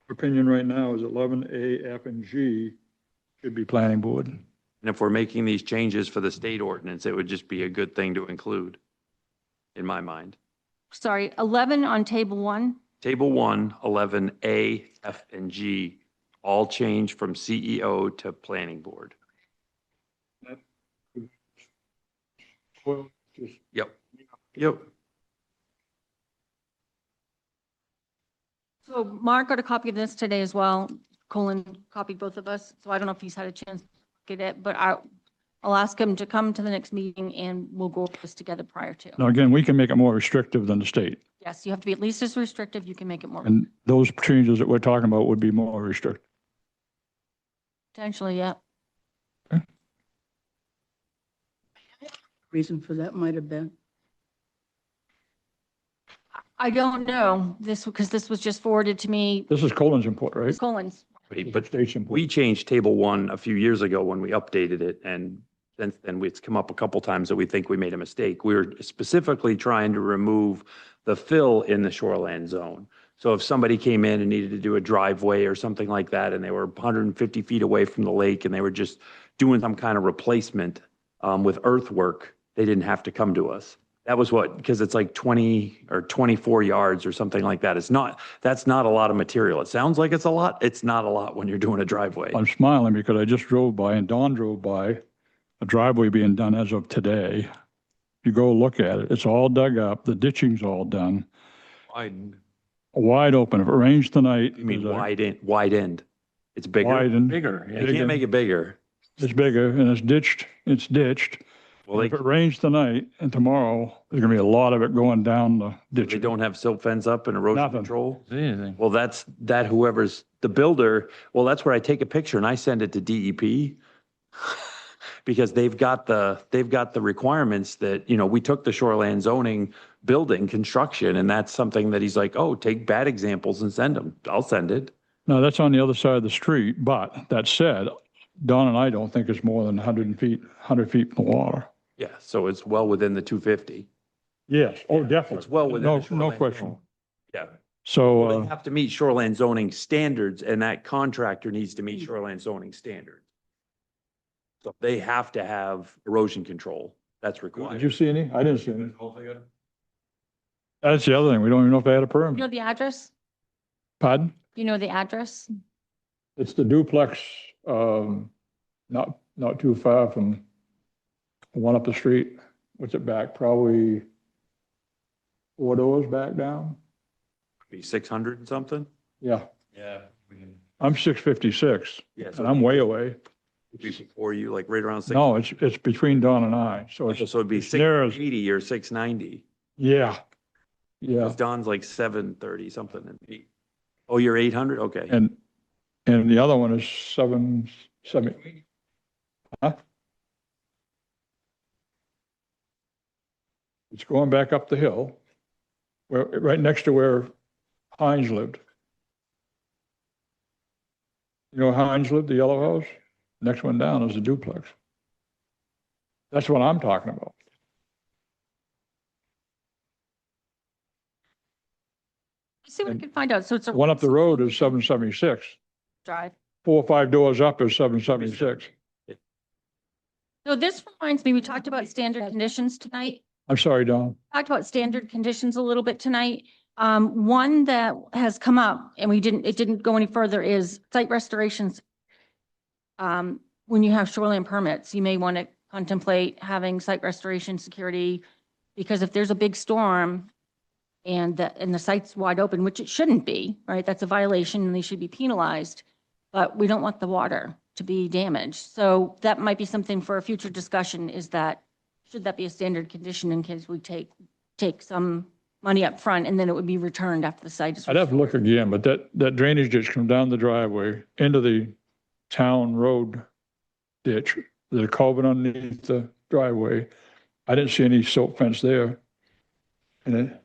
your opinion right now is 11A, F, and G should be planning board. And if we're making these changes for the state ordinance, it would just be a good thing to include, in my mind. sorry, 11 on table 1. Table 1, 11A, F, and G, all change from CEO to planning board. Well, just Yep. Yep. So Mark got a copy of this today as well. Colin copied both of us, so I don't know if he's had a chance to look at it, but I'll ask him to come to the next meeting and we'll go over this together prior to. Now, again, we can make it more restrictive than the state. Yes, you have to be at least as restrictive. You can make it more And those changes that we're talking about would be more restrictive. potentially, yeah. Reason for that might have been. I don't know this because this was just forwarded to me. This is Colin's input, right? Colin's. But But state's input. we changed table 1 a few years ago when we updated it, and since then it's come up a couple times that we think we made a mistake. We were specifically trying to remove the fill in the shoreland zone. So if somebody came in and needed to do a driveway or something like that, and they were 150 feet away from the lake and they were just doing some kind of replacement with earthwork, they didn't have to come to us. That was what, because it's like 20 or 24 yards or something like that. That's not a lot of material. It sounds like it's a lot. It's not a lot when you're doing a driveway. I'm smiling because I just drove by and Don drove by a driveway being done as of today. You go look at it, it's all dug up, the ditching's all done, wide open. If it rains tonight. You mean there's a wide end? It's bigger. Wide and bigger. You can't make it bigger. it's bigger and it's ditched. Well, If it rains tonight and tomorrow, there's gonna be a lot of it going down the ditch. they don't have silt fence up and erosion Nothing. control. Anything. Well, whoever's the builder, well, that's where I take a picture and I send it to DEP. Because they've got the requirements that, we took the shoreland zoning building construction, and that's something that he's like, oh, take bad examples and send them. I'll send it. No, that's on the other side of the street, but that said, Don and I don't think it's more than 100 feet from the water. Yeah, so it's well within the 250. Yes, oh, definitely. It's well within. No, the no shoreline question. zone. Yeah. So, Well, they have to meet shoreline zoning standards, and that contractor needs to meet shoreline zoning standards. So they have to have erosion control. That's Did required. you see any? I didn't see any. That's the other thing. We don't even know if they had a You know permit. the address? Pardon? You know the address? It's the duplex, not too far from the one up the street. What's it back? Probably 4 doors back down? Be 600 and something? Yeah, Yeah. I'm 656 Yeah. and I'm way away. Before you, like right around 6. No, it's between Don and I. So So it's, it'd be it's near as- 680 or 690. yeah. Yeah. Because Don's like 730 something. And oh, you're 800? Okay. And the other one is 770. Huh? It's going back up the hill, where, right next to where Heinz lived. You know, Heinz lived, the yellow house? Next one down is a duplex. That's what I'm talking about. See what I can find out. So it's a. One up the road is 776. Drive. 4 or 5 doors up is 776. So this reminds me, we talked about standard conditions tonight. I'm sorry, Don. Talked about standard conditions a little bit tonight. One that has come up and it didn't go any further is site restorations. When you have shoreline permits, you may want to contemplate having site restoration security, because if there's a big storm and the site's wide open, which it shouldn't be, right? That's a violation and they should be penalized, but we don't want the water to be damaged. So that might be something for a future discussion, is that, should that be a standard condition in case we take some money up front and then it would be returned after the site is. I'd have to look again, but that drainage ditch comes down the driveway into the town road ditch. There's a culvert underneath the driveway. I didn't see any silt fence there. And then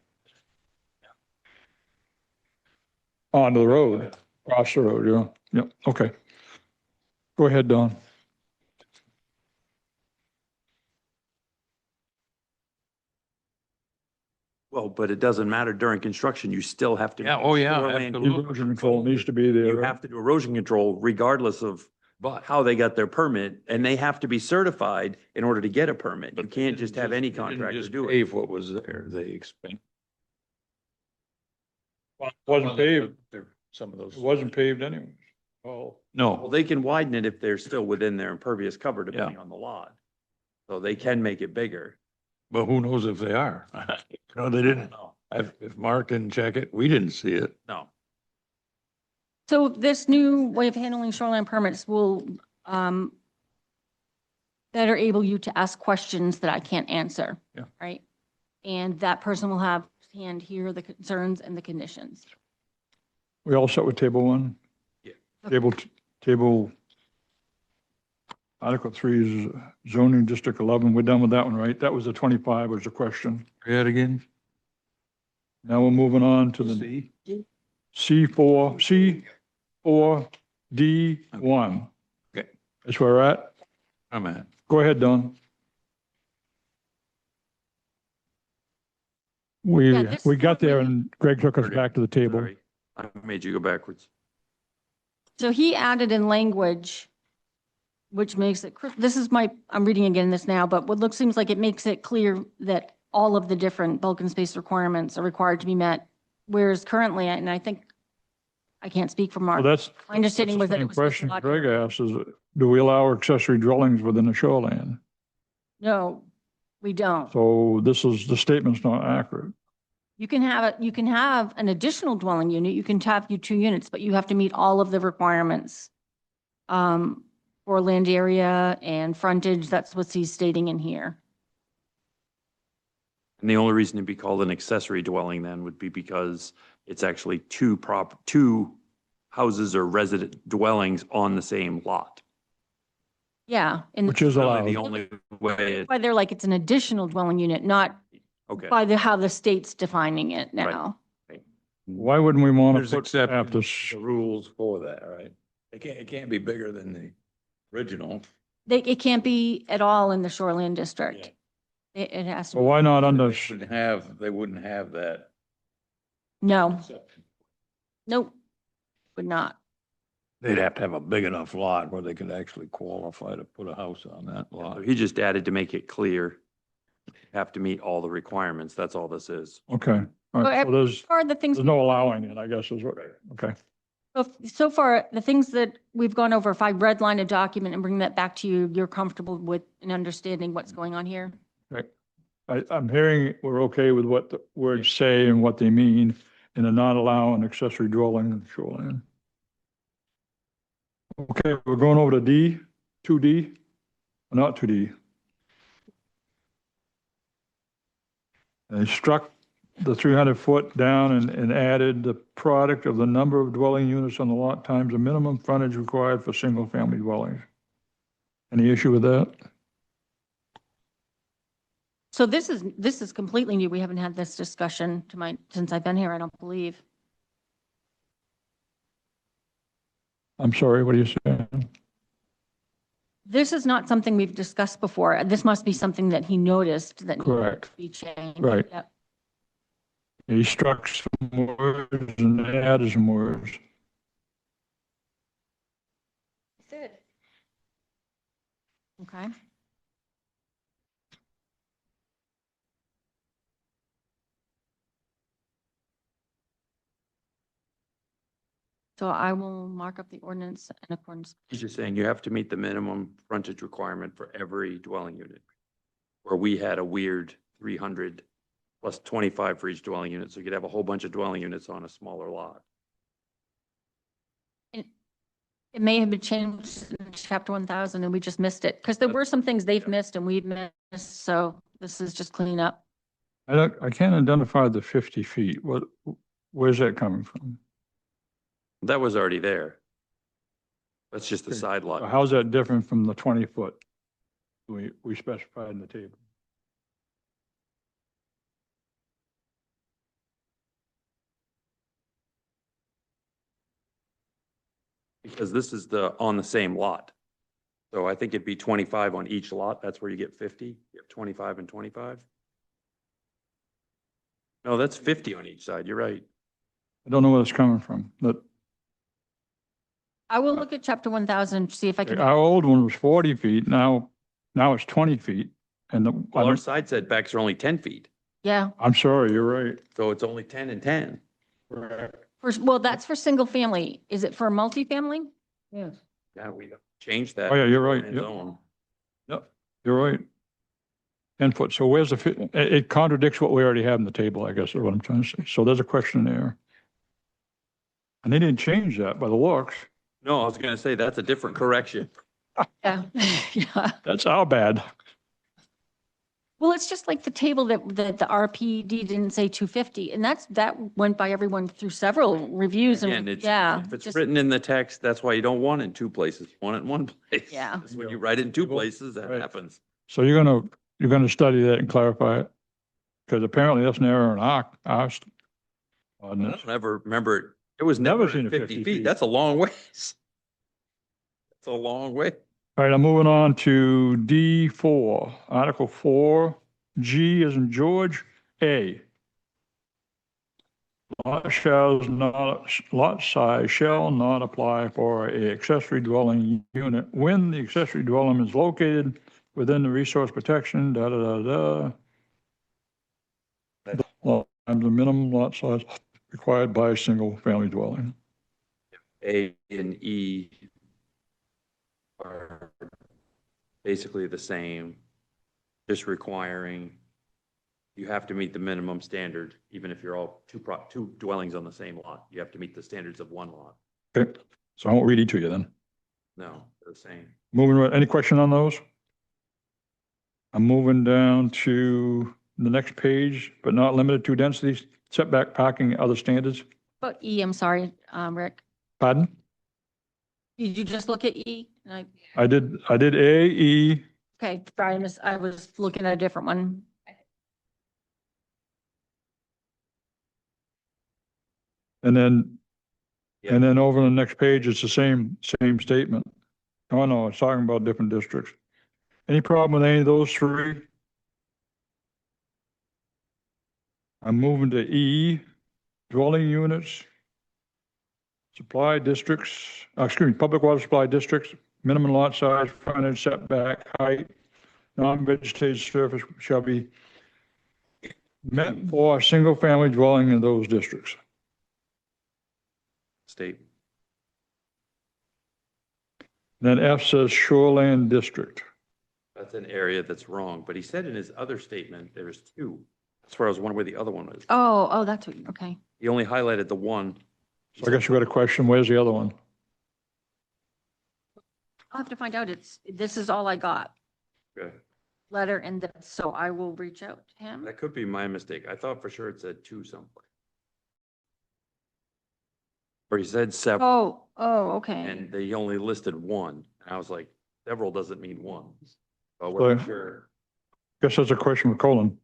onto the road, across the road, yeah. Yep, okay. Go ahead, Don. Well, but it doesn't matter during construction. You still have to. Yeah, oh, yeah, Shoreline absolutely. Erosion control needs to be there. You right? have to do erosion control regardless of But. how they got their permit, and they have to be certified in order to get a permit. You But can't they just didn't have any they didn't contractor just do it. pave what was there. They expand. Wasn't paved. Some of those. It wasn't paved anyway. Well, No, they can widen it if they're still within their impervious cover, depending on the lot. So they can make it bigger. but who knows if they are? No, they didn't. If Mark didn't check it, we didn't see it. No. So this new way of handling shoreline permits will better able you to ask questions that I can't answer. Yeah. Right? And that person will have hand here the concerns and the conditions. We all set with table 1? Yeah. Table, Article 3 is zoning district 11. We're done with that one, right? That was the 25 was the question. Say that again? Now we're moving on to the C4, D1. Okay. That's where we're at. I'm at. Go ahead, Don. Yeah, this We got there one- and Greg took us back to the table. Sorry, I made you go backwards. So he added in language, which makes it, this is I'm reading again this now, but what seems like it makes it clear that all of the different bulk and space requirements are required to be met. Whereas currently, and I think, I can't speak for Mark. Well, that's. My understanding was that it the was. Question supposed to Greg be- asked is, do we allow accessory dwellings within the shoreline? No, we don't. So the statement's not accurate. You can have an additional dwelling unit. You can have 2 units, but you have to meet all of the requirements for land area and frontage. That's what he's stating in here. And the only reason it'd be called an accessory dwelling then would be because it's actually two houses or resident dwellings on the same lot. Yeah. And Which is Really allowed. the only way, why they're like, it's an additional dwelling unit, not okay. by how the state's defining it now. Why wouldn't we want There's to put exceptions after, to the rules for that, right? It can't be bigger than the original. It can't be at all in the shoreline district. It has to, well, why not under, They wouldn't have that. no, exception. nope, would not. They'd have to have a big enough lot where they could actually qualify to put a house on that lot. He just added to make it clear Have to meet all the requirements. That's all this is. Okay. All right. So there's Are the things, no allowing it, I guess is what, okay. so far, the things that we've gone over, if I redline a document and bring that back to you, you're comfortable with and understanding what's going on here? Right. I'm hearing we're okay with what the words say and what they mean in a not allowing accessory dwelling in the shoreline. Okay, we're going over to D, 2D, not 2D. They struck the 300-foot down and added the product of the number of dwelling units on the lot times the minimum frontage required for single-family dwellings. Any issue with that? So this is completely new. We haven't had this discussion since I've been here, I don't believe. I'm sorry, what are you saying? This is not something we've discussed before. This must be something that he noticed that needed Correct. to be changed. Right. Yep. He struck some words and added some words. Good. Okay. So I will mark up the ordinance in accordance. He's just saying you have to meet the minimum frontage requirement for every dwelling unit. Where we had a weird 300 plus 25 for each dwelling unit, so you could have a whole bunch of dwelling units on a smaller lot. It may have been changed in chapter 1000 and we just missed it because there were some things they've missed and we've missed. So this is just cleanup. I can't identify the 50 feet. Where's that coming from? That was already there. That's just the Okay. side lot. How's that different from the 20 foot we specified in the table? Because this is on the same lot. So I think it'd be 25 on each lot. That's where you get 50. You have 25 and 25. No, that's 50 on each side. You're right. I don't know where it's coming from. But I will look at chapter 1000, see if I can. our old one was 40 feet. Now it's 20 feet. And Well, our side setbacks are only 10 feet. Yeah. I'm sorry, you're right. So it's only 10 and 10. Well, that's for single family. Is it for multifamily? Yes. Yeah, we changed that. Oh, yeah, you're right. on its Yep. own. Yep, you're right. 10 foot. So where's it contradicts what we already have in the table, I guess is what I'm trying to say. So there's a question there. And they didn't change that by the looks. No, I was gonna say, that's a different correction. Yeah. Yeah. That's our bad. Well, it's just like the table that the RPD didn't say 250 and that went by everyone through several reviews Again, and yeah. if it's just- written in the text, that's why you don't want it in two places. You want it in one place. Yeah. 'Cause when you write it in two places, that Right. happens. So you're gonna study that and clarify it? Because apparently that's an error in our I ordinance. don't ever remember, it was Never never seen a 50 50 feet. feet. That's a long ways. That's a long way. All right, I'm moving on to D4, Article 4, G as in George, A. Lot size shall not apply for a accessory dwelling unit when the accessory dwelling is located within the resource protection, Well, and the minimum lot size required by a single family dwelling. A and E are basically the same, just requiring you have to meet the minimum standard, even if you're all two dwellings on the same lot. You have to meet the standards of one lot. Okay, so I won't read each to you then. No, they're the same. Moving, any question on those? I'm moving down to the next page, but not limited to densities, setback, parking, other standards. But E, I'm sorry, Rick. Pardon? Did you just look at E? And I did A, E, okay, sorry, I was looking at a different one. and then, Yeah. and then over the next page, it's the same statement. Oh, no, it's talking about different districts. Any problem with any of those three? I'm moving to E, dwelling units, supply districts, public water supply districts, minimum lot size, frontage, setback, height, non-vegetated surface shall be meant for a single-family dwelling in those districts. State. Then F says shoreland district. That's an area that's wrong, but he said in his other statement, there's two. That's where I was wondering where the other one was. Oh, that's, okay. He only highlighted the one. So I guess you got a question, where's the other one? I'll have to find out. This is all I got, Okay. letter and this, so I will reach out to him. That could be my mistake. I thought for sure it said two someplace. Or he said several, Okay. and they only listed one. And I was like, several doesn't mean one. But we're Well- sure. Guess that's a question for Colin.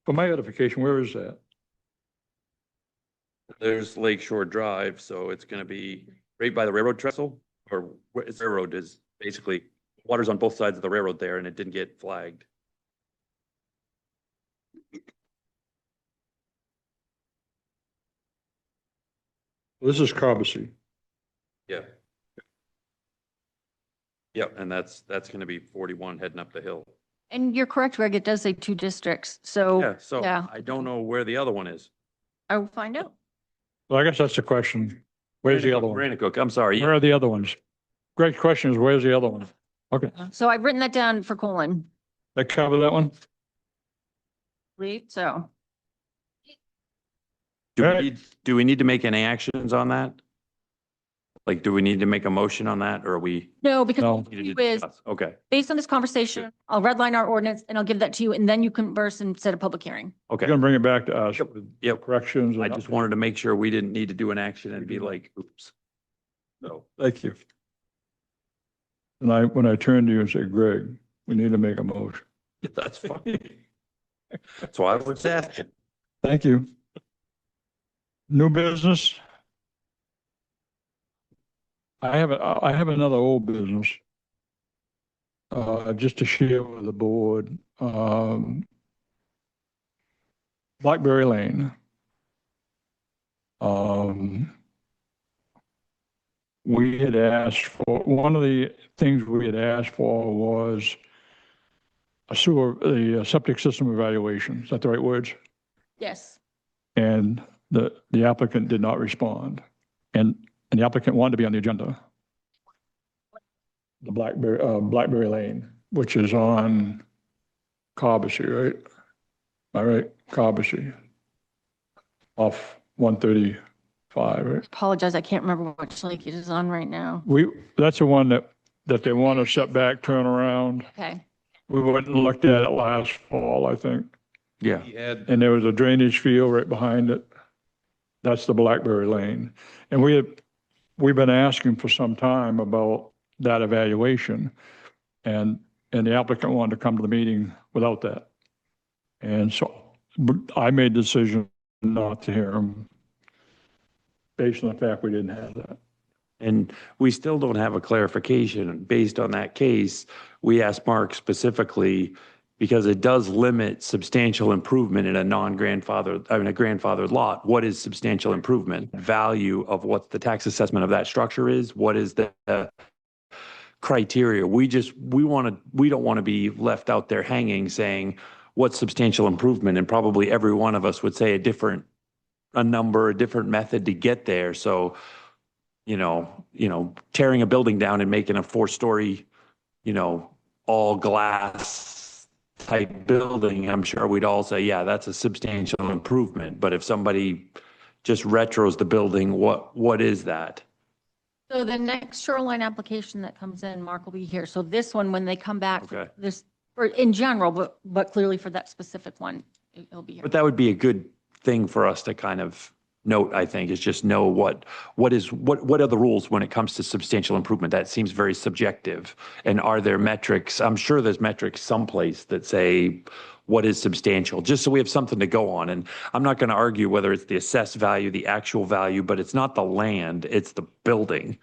For my edification, where is that? There's Lake Shore Drive, so it's gonna be right by the railroad trestle, or where it's railroad is basically, water's on both sides of the railroad there, and it didn't get flagged. This is Cobussy. Yeah. Yep, and that's gonna be 41 heading up the hill. And you're correct, Greg, it does say two districts, so Yeah, so yeah. I don't know where the other one is. I will find out. Well, I guess that's the question. Where's the other one? Rannocook, I'm sorry. Where are the other ones? Greg's question is, where's the other one? Okay, So I've written that down for Colin, that cover that one? please, so. Do we need to make any actions on that? Like, do we need to make a motion on that, or are we? No, because No. what need I'll to do is, discuss? Okay, based on this conversation, I'll redline our ordinance and I'll give that to you, and then you converse and set a public hearing. You're okay. gonna bring it back to us with Yep. corrections. I just wanted to make sure we didn't need to do an action and be like, oops. So, Thank you. And when I turned to you and said, Greg, we need to make a motion. that's fine. That's why I was asking. Thank you. New business? I have another old business. Just to share with the board, Blackberry Lane. We had asked for, one of the things we had asked for was a septic system evaluation. Is that the right words? Yes. And the applicant did not respond. And the applicant wanted to be on the agenda. The Blackberry Lane, which is on Cobussy, right? All right, Cobussy. Off 135, right? Apologize, I can't remember which lake it is on right now. That's the one that they want to set back, turn around. Okay. We went and looked at it last fall, I think. Yeah. He had, And there was a drainage field right behind it. That's the Blackberry Lane. And we've been asking for some time about that evaluation. And the applicant wanted to come to the meeting without that. And so I made the decision not to hear him based on the fact we didn't have that. And we still don't have a clarification based on that case. We asked Mark specifically because it does limit substantial improvement in a grandfathered lot. What is substantial improvement? Value of what the tax assessment of that structure is? What is the criteria? We don't want to be left out there hanging saying what's substantial improvement, and probably every one of us would say a different method to get there. So, tearing a building down and making a 4-story, all glass type building, I'm sure we'd all say, yeah, that's a substantial improvement. But if somebody just retros the building, what is that? So the next shoreline application that comes in, Mark will be here. So this one, when they come back, Okay. or in general, but clearly for that specific one, it'll be here. But that would be a good thing for us to kind of note, I think, is just know what are the rules when it comes to substantial improvement? That seems very subjective. And are there metrics? I'm sure there's metrics someplace that say what is substantial, just so we have something to go on. And I'm not going to argue whether it's the assessed value, the actual value, but it's not the land, it's the building,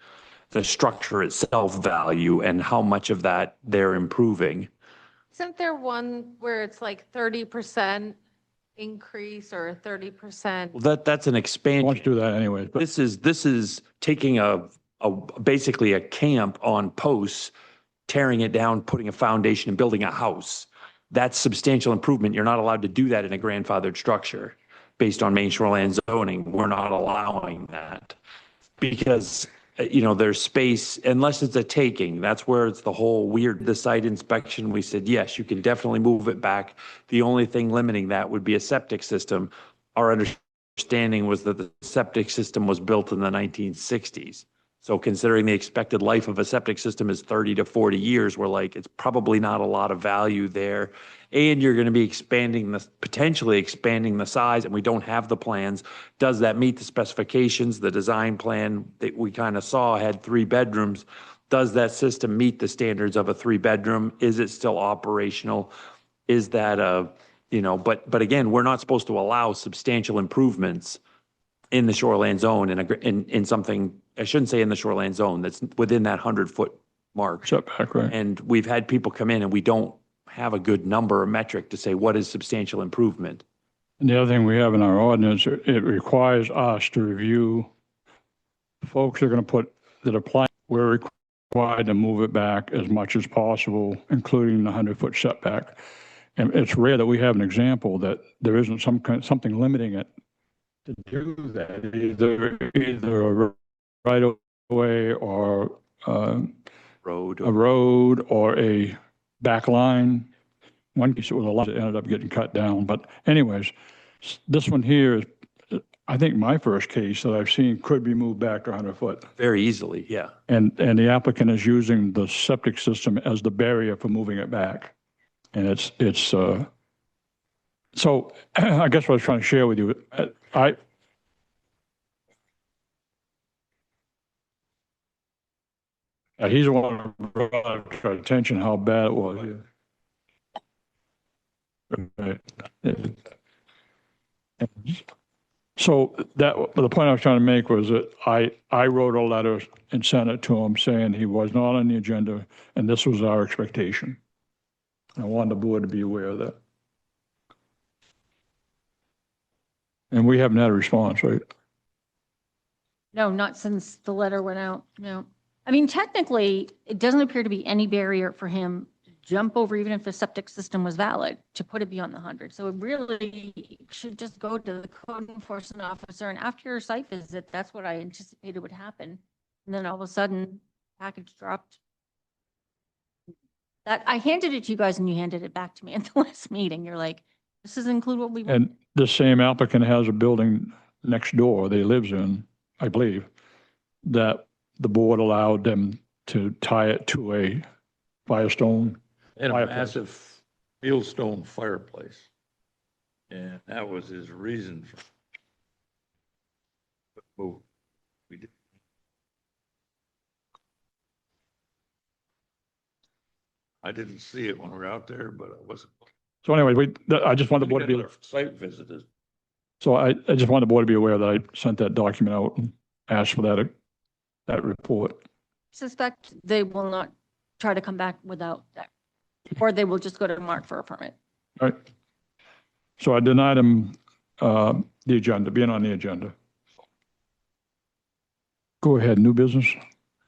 the structure itself value, and how much of that they're improving. Isn't there one where it's like 30% increase or 30%? Well, that's an I want expansion. to do that anyway, but This is taking a basically a camp on posts, tearing it down, putting a foundation and building a house. That's substantial improvement. You're not allowed to do that in a grandfathered structure based on main shoreline zoning. We're not allowing that because, there's space, unless it's a taking. That's where it's the whole weird, the site inspection. We said, yes, you can definitely move it back. The only thing limiting that would be a septic system. Our understanding was that the septic system was built in the 1960s. So considering the expected life of a septic system is 30 to 40 years, we're like, it's probably not a lot of value there. And you're going to be potentially expanding the size, and we don't have the plans. Does that meet the specifications? The design plan that we kind of saw had 3 bedrooms. Does that system meet the standards of a 3-bedroom? Is it still operational? Is that but again, we're not supposed to allow substantial improvements in the shoreline zone in something, I shouldn't say in the shoreline zone, that's within that 100-foot mark. Setback, right? And we've had people come in and we don't have a good number or metric to say what is substantial improvement. And the other thing we have in our ordinance, it requires us to review, folks are going to put that apply, we're required to move it back as much as possible, including the 100-foot setback. And it's rare that we have an example that there isn't something limiting it to do that, either a right of way or a road or a back line. One case it was a lot that ended up getting cut down. But anyways, this one here is, I think my first case that I've seen could be moved back to 100 foot. Very easily, yeah. And the applicant is using the septic system as the barrier for moving it back. And so I guess what I was trying to share with you, he's the one who brought to our attention how bad it was. Right. So the point I was trying to make was that I wrote a letter and sent it to him saying he was not on the agenda and this was our expectation. I wanted the board to be aware of that. And we haven't had a response, right? No, not since the letter went out, no. I mean, technically, it doesn't appear to be any barrier for him to jump over, even if the septic system was valid, to put it beyond the 100. So it really should just go to the code enforcement officer. And after your site visit, that's what I anticipated would happen. And then all of a sudden, package dropped. That I handed it to you guys and you handed it back to me at the last meeting. You're like, this doesn't include what we want. And the same applicant has a building next door that he lives in, I believe, that the board allowed them to tie it to a Firestone. And a Fireplace. massive fieldstone fireplace. And that was his reason for. Move. We did. I didn't see it when we were out there, but I wasn't. So anyway, I just wanted the board to be, Site visited. so I just wanted the board to be aware that I sent that document out and asked for that report. Suspect they will not try to come back without that, or they will just go to Mark for a permit. Right. So I denied him the agenda, being on the agenda. Go ahead, new business.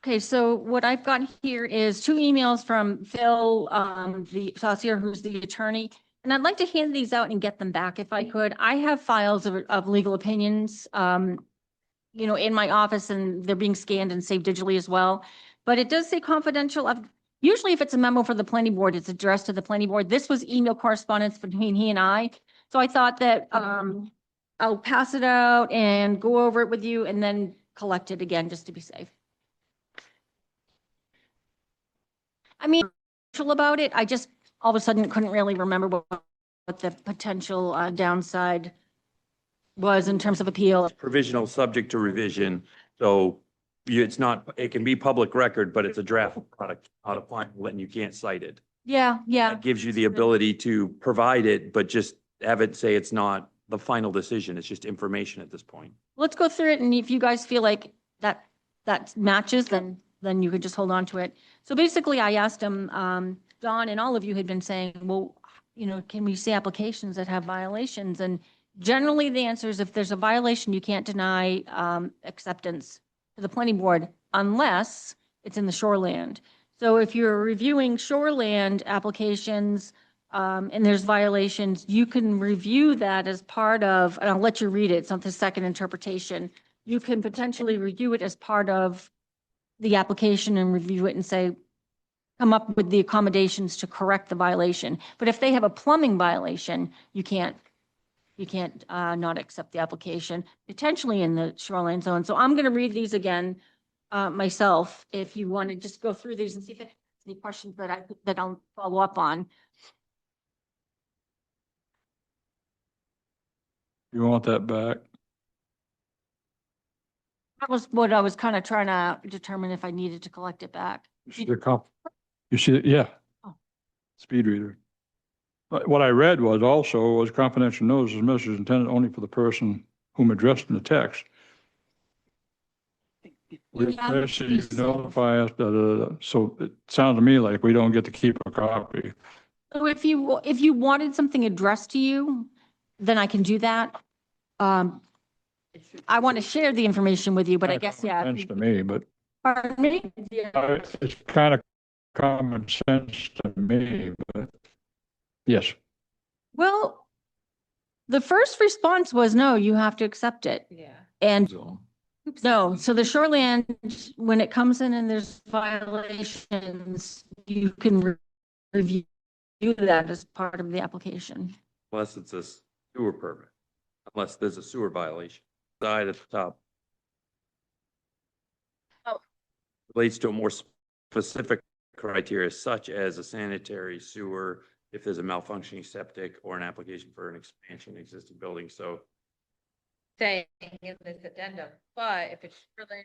Okay, so what I've got here is 2 emails from Phil, the Saucier, who's the attorney. And I'd like to hand these out and get them back if I could. I have files of legal opinions, in my office, and they're being scanned and saved digitally as well. But it does say confidential. Usually if it's a memo for the planning board, it's addressed to the planning board. This was email correspondence between he and I. So I thought that I'll pass it out and go over it with you and then collect it again, just to be safe. I mean, about it, I just all of a sudden couldn't really remember what the potential downside was in terms of appeal. Provisional subject to revision. So it can be public record, but it's a draft product, not a final, and you can't cite it. Yeah. That gives you the ability to provide it, but just have it say it's not the final decision. It's just information at this point. Let's go through it, and if you guys feel like that matches, then you could just hold on to it. So basically, I asked him, Don and all of you had been saying, well, can we see applications that have violations? And generally, the answer is if there's a violation, you can't deny acceptance to the planning board unless it's in the shoreland. So if you're reviewing shoreland applications, and there's violations, you can review that as part of, and I'll let you read it, it's not the second interpretation. You can potentially review it as part of the application and review it and say, come up with the accommodations to correct the violation. But if they have a plumbing violation, you can't not accept the application, potentially in the shoreline zone. So I'm going to read these again myself, if you want to just go through these and see if there's any questions that I'll follow up on. You want that back? That was what I was kind of trying to determine if I needed to collect it back. You see the comp, you see, it? Yeah. Oh. Speed reader. But what I read was confidential notice, this message is intended only for the person whom addressed in the text. We actually notify us, so it sounds to me like we don't get to keep a copy. So if you wanted something addressed to you, then I can do that. I want to share the information with you, but I guess, yeah. Sense to me, but Pardon me? it's kind of common sense to me, but yes. Well, the first response was, no, you have to accept it. Yeah. And no, so the shoreland, when it comes in and there's violations, you can review that as part of the application. Unless it's a sewer permit, unless there's a sewer violation. Side at the top. Oh. Relates to a more specific criteria such as a sanitary sewer, if there's a malfunctioning septic or an application for an expansion of existing building. So Saying in this addendum, but if it's really.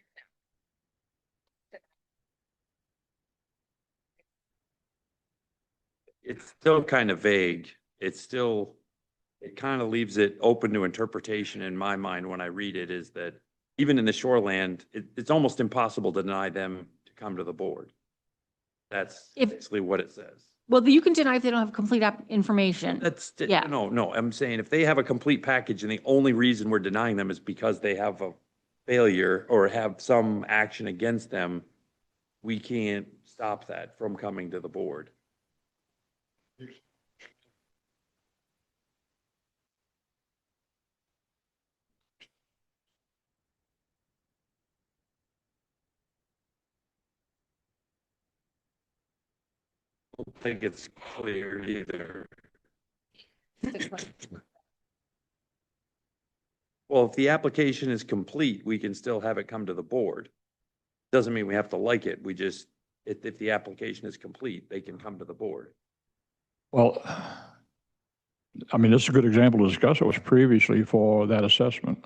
it's still kind of vague. It kind of leaves it open to interpretation in my mind when I read it, is that even in the shoreland, it's almost impossible to deny them to come to the board. That's basically what it says. Well, you can deny if they don't have complete information. Yeah. No, I'm saying if they have a complete package and the only reason we're denying them is because they have a failure or have some action against them, we can't stop that from coming to the board. I don't think it's clear either. Well, if the application is complete, we can still have it come to the board. Doesn't mean we have to like it. We just, if the application is complete, they can come to the board. Well, I mean, this is a good example to discuss. It was previously for that assessment.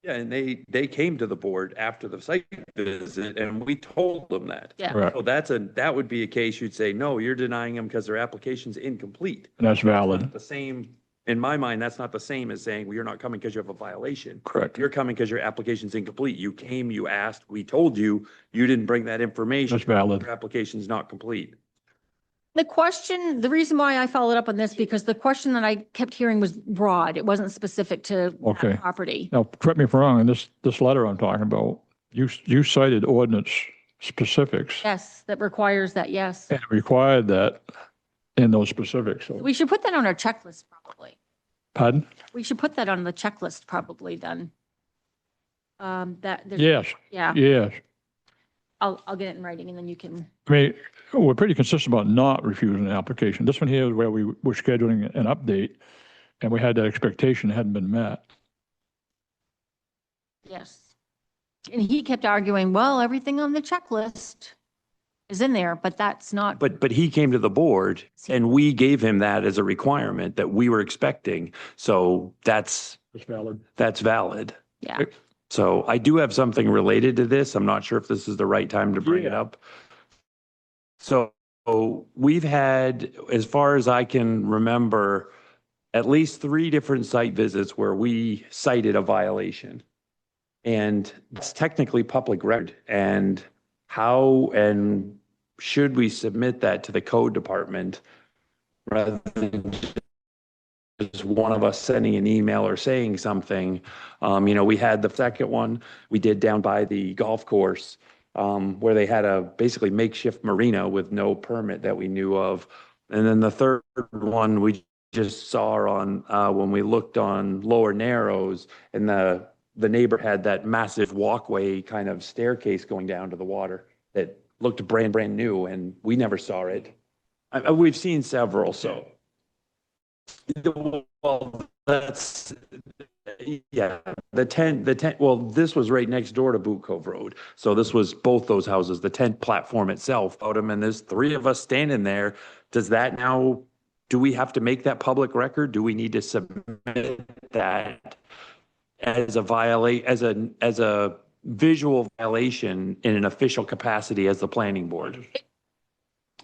Yeah, and they came to the board after the site visit and we told them that. Yeah. Correct. So that would be a case you'd say, no, you're denying them because their application's incomplete. And that's valid. The same, in my mind, that's not the same as saying, well, you're not coming because you have a violation. Correct. You're coming because your application's incomplete. You came, you asked, we told you, you didn't bring that information. That's valid. Your application's not complete. The reason why I followed up on this, because the question that I kept hearing was broad. It wasn't specific to that Okay. property. Now, correct me if I'm wrong, in this letter I'm talking about, you cited ordinance specifics. Yes, that requires that, yes. And required that in those specifics. So, We should put that on our checklist, probably. pardon? We should put that on the checklist, probably, then. Yes, Yeah, yes. I'll get it in writing and then you can, I mean, we're pretty consistent about not refusing an application. This one here is where we were scheduling an update and we had that expectation that hadn't been met. yes. And he kept arguing, well, everything on the checklist is in there, but that's not. But he came to the board and we gave him that as a requirement that we were expecting. So that's It's valid. valid. Yeah. So I do have something related to this. I'm not sure if this is the right time to bring it Yeah. up. So we've had, as far as I can remember, at least 3 different site visits where we cited a violation. And it's technically public record. And how and should we submit that to the code department rather than just one of us sending an email or saying something? We had the second one we did down by the golf course. where they had a basically makeshift marina with no permit that we knew of. And then the third one we just saw on, when we looked on Lower Narrows, and the neighbor had that massive walkway kind of staircase going down to the water that looked brand new, and we never saw it. We've seen several, so. Well, that's, yeah, the tent, well, this was right next door to Boot Cove Road. So this was both those houses, the tent platform itself, out them, and there's three of us standing there. Does that now, do we have to make that public record? Do we need to submit that as a visual violation in an official capacity as the planning board?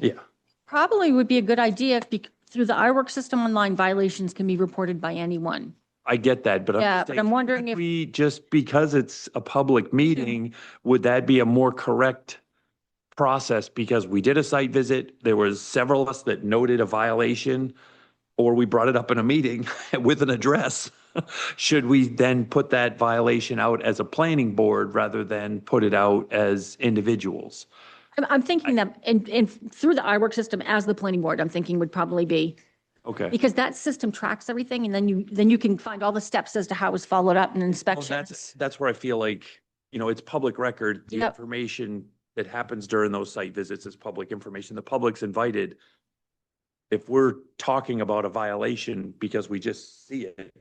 Yeah. Probably would be a good idea through the iWork system online, violations can be reported by anyone. I get that, but Yeah, I'm but saying, I'm wondering could if- we, just because it's a public meeting, would that be a more correct process? Because we did a site visit, there was several of us that noted a violation, or we brought it up in a meeting with an address. Should we then put that violation out as a planning board rather than put it out as individuals? I'm thinking that, and through the iWork system as the planning board, I'm thinking would probably be, Okay. because that system tracks everything, and then you can find all the steps as to how it was followed up and Well, inspections. that's where I feel like, it's public record. The Yep. information that happens during those site visits is public information. The public's invited. If we're talking about a violation because we just see it,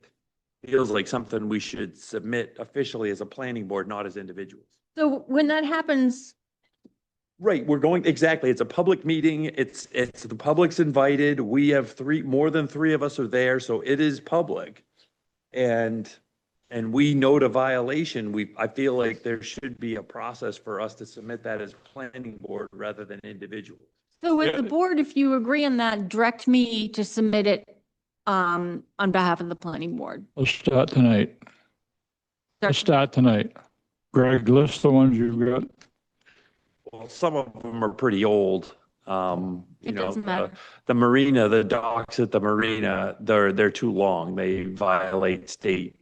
feels like something we should submit officially as a planning board, not as individuals. So when that happens, Right, exactly. It's a public meeting. It's the public's invited. We have more than three of us are there, so it is public. And we note a violation. I feel like there should be a process for us to submit that as planning board rather than individuals. so with the board, if you agree on that, direct me to submit it on behalf of the planning board. Let's start tonight. Let's start tonight. Greg, list the ones you've got. Well, some of them are pretty old. It doesn't matter. The marina, the docks at the marina, they're too long. They violate state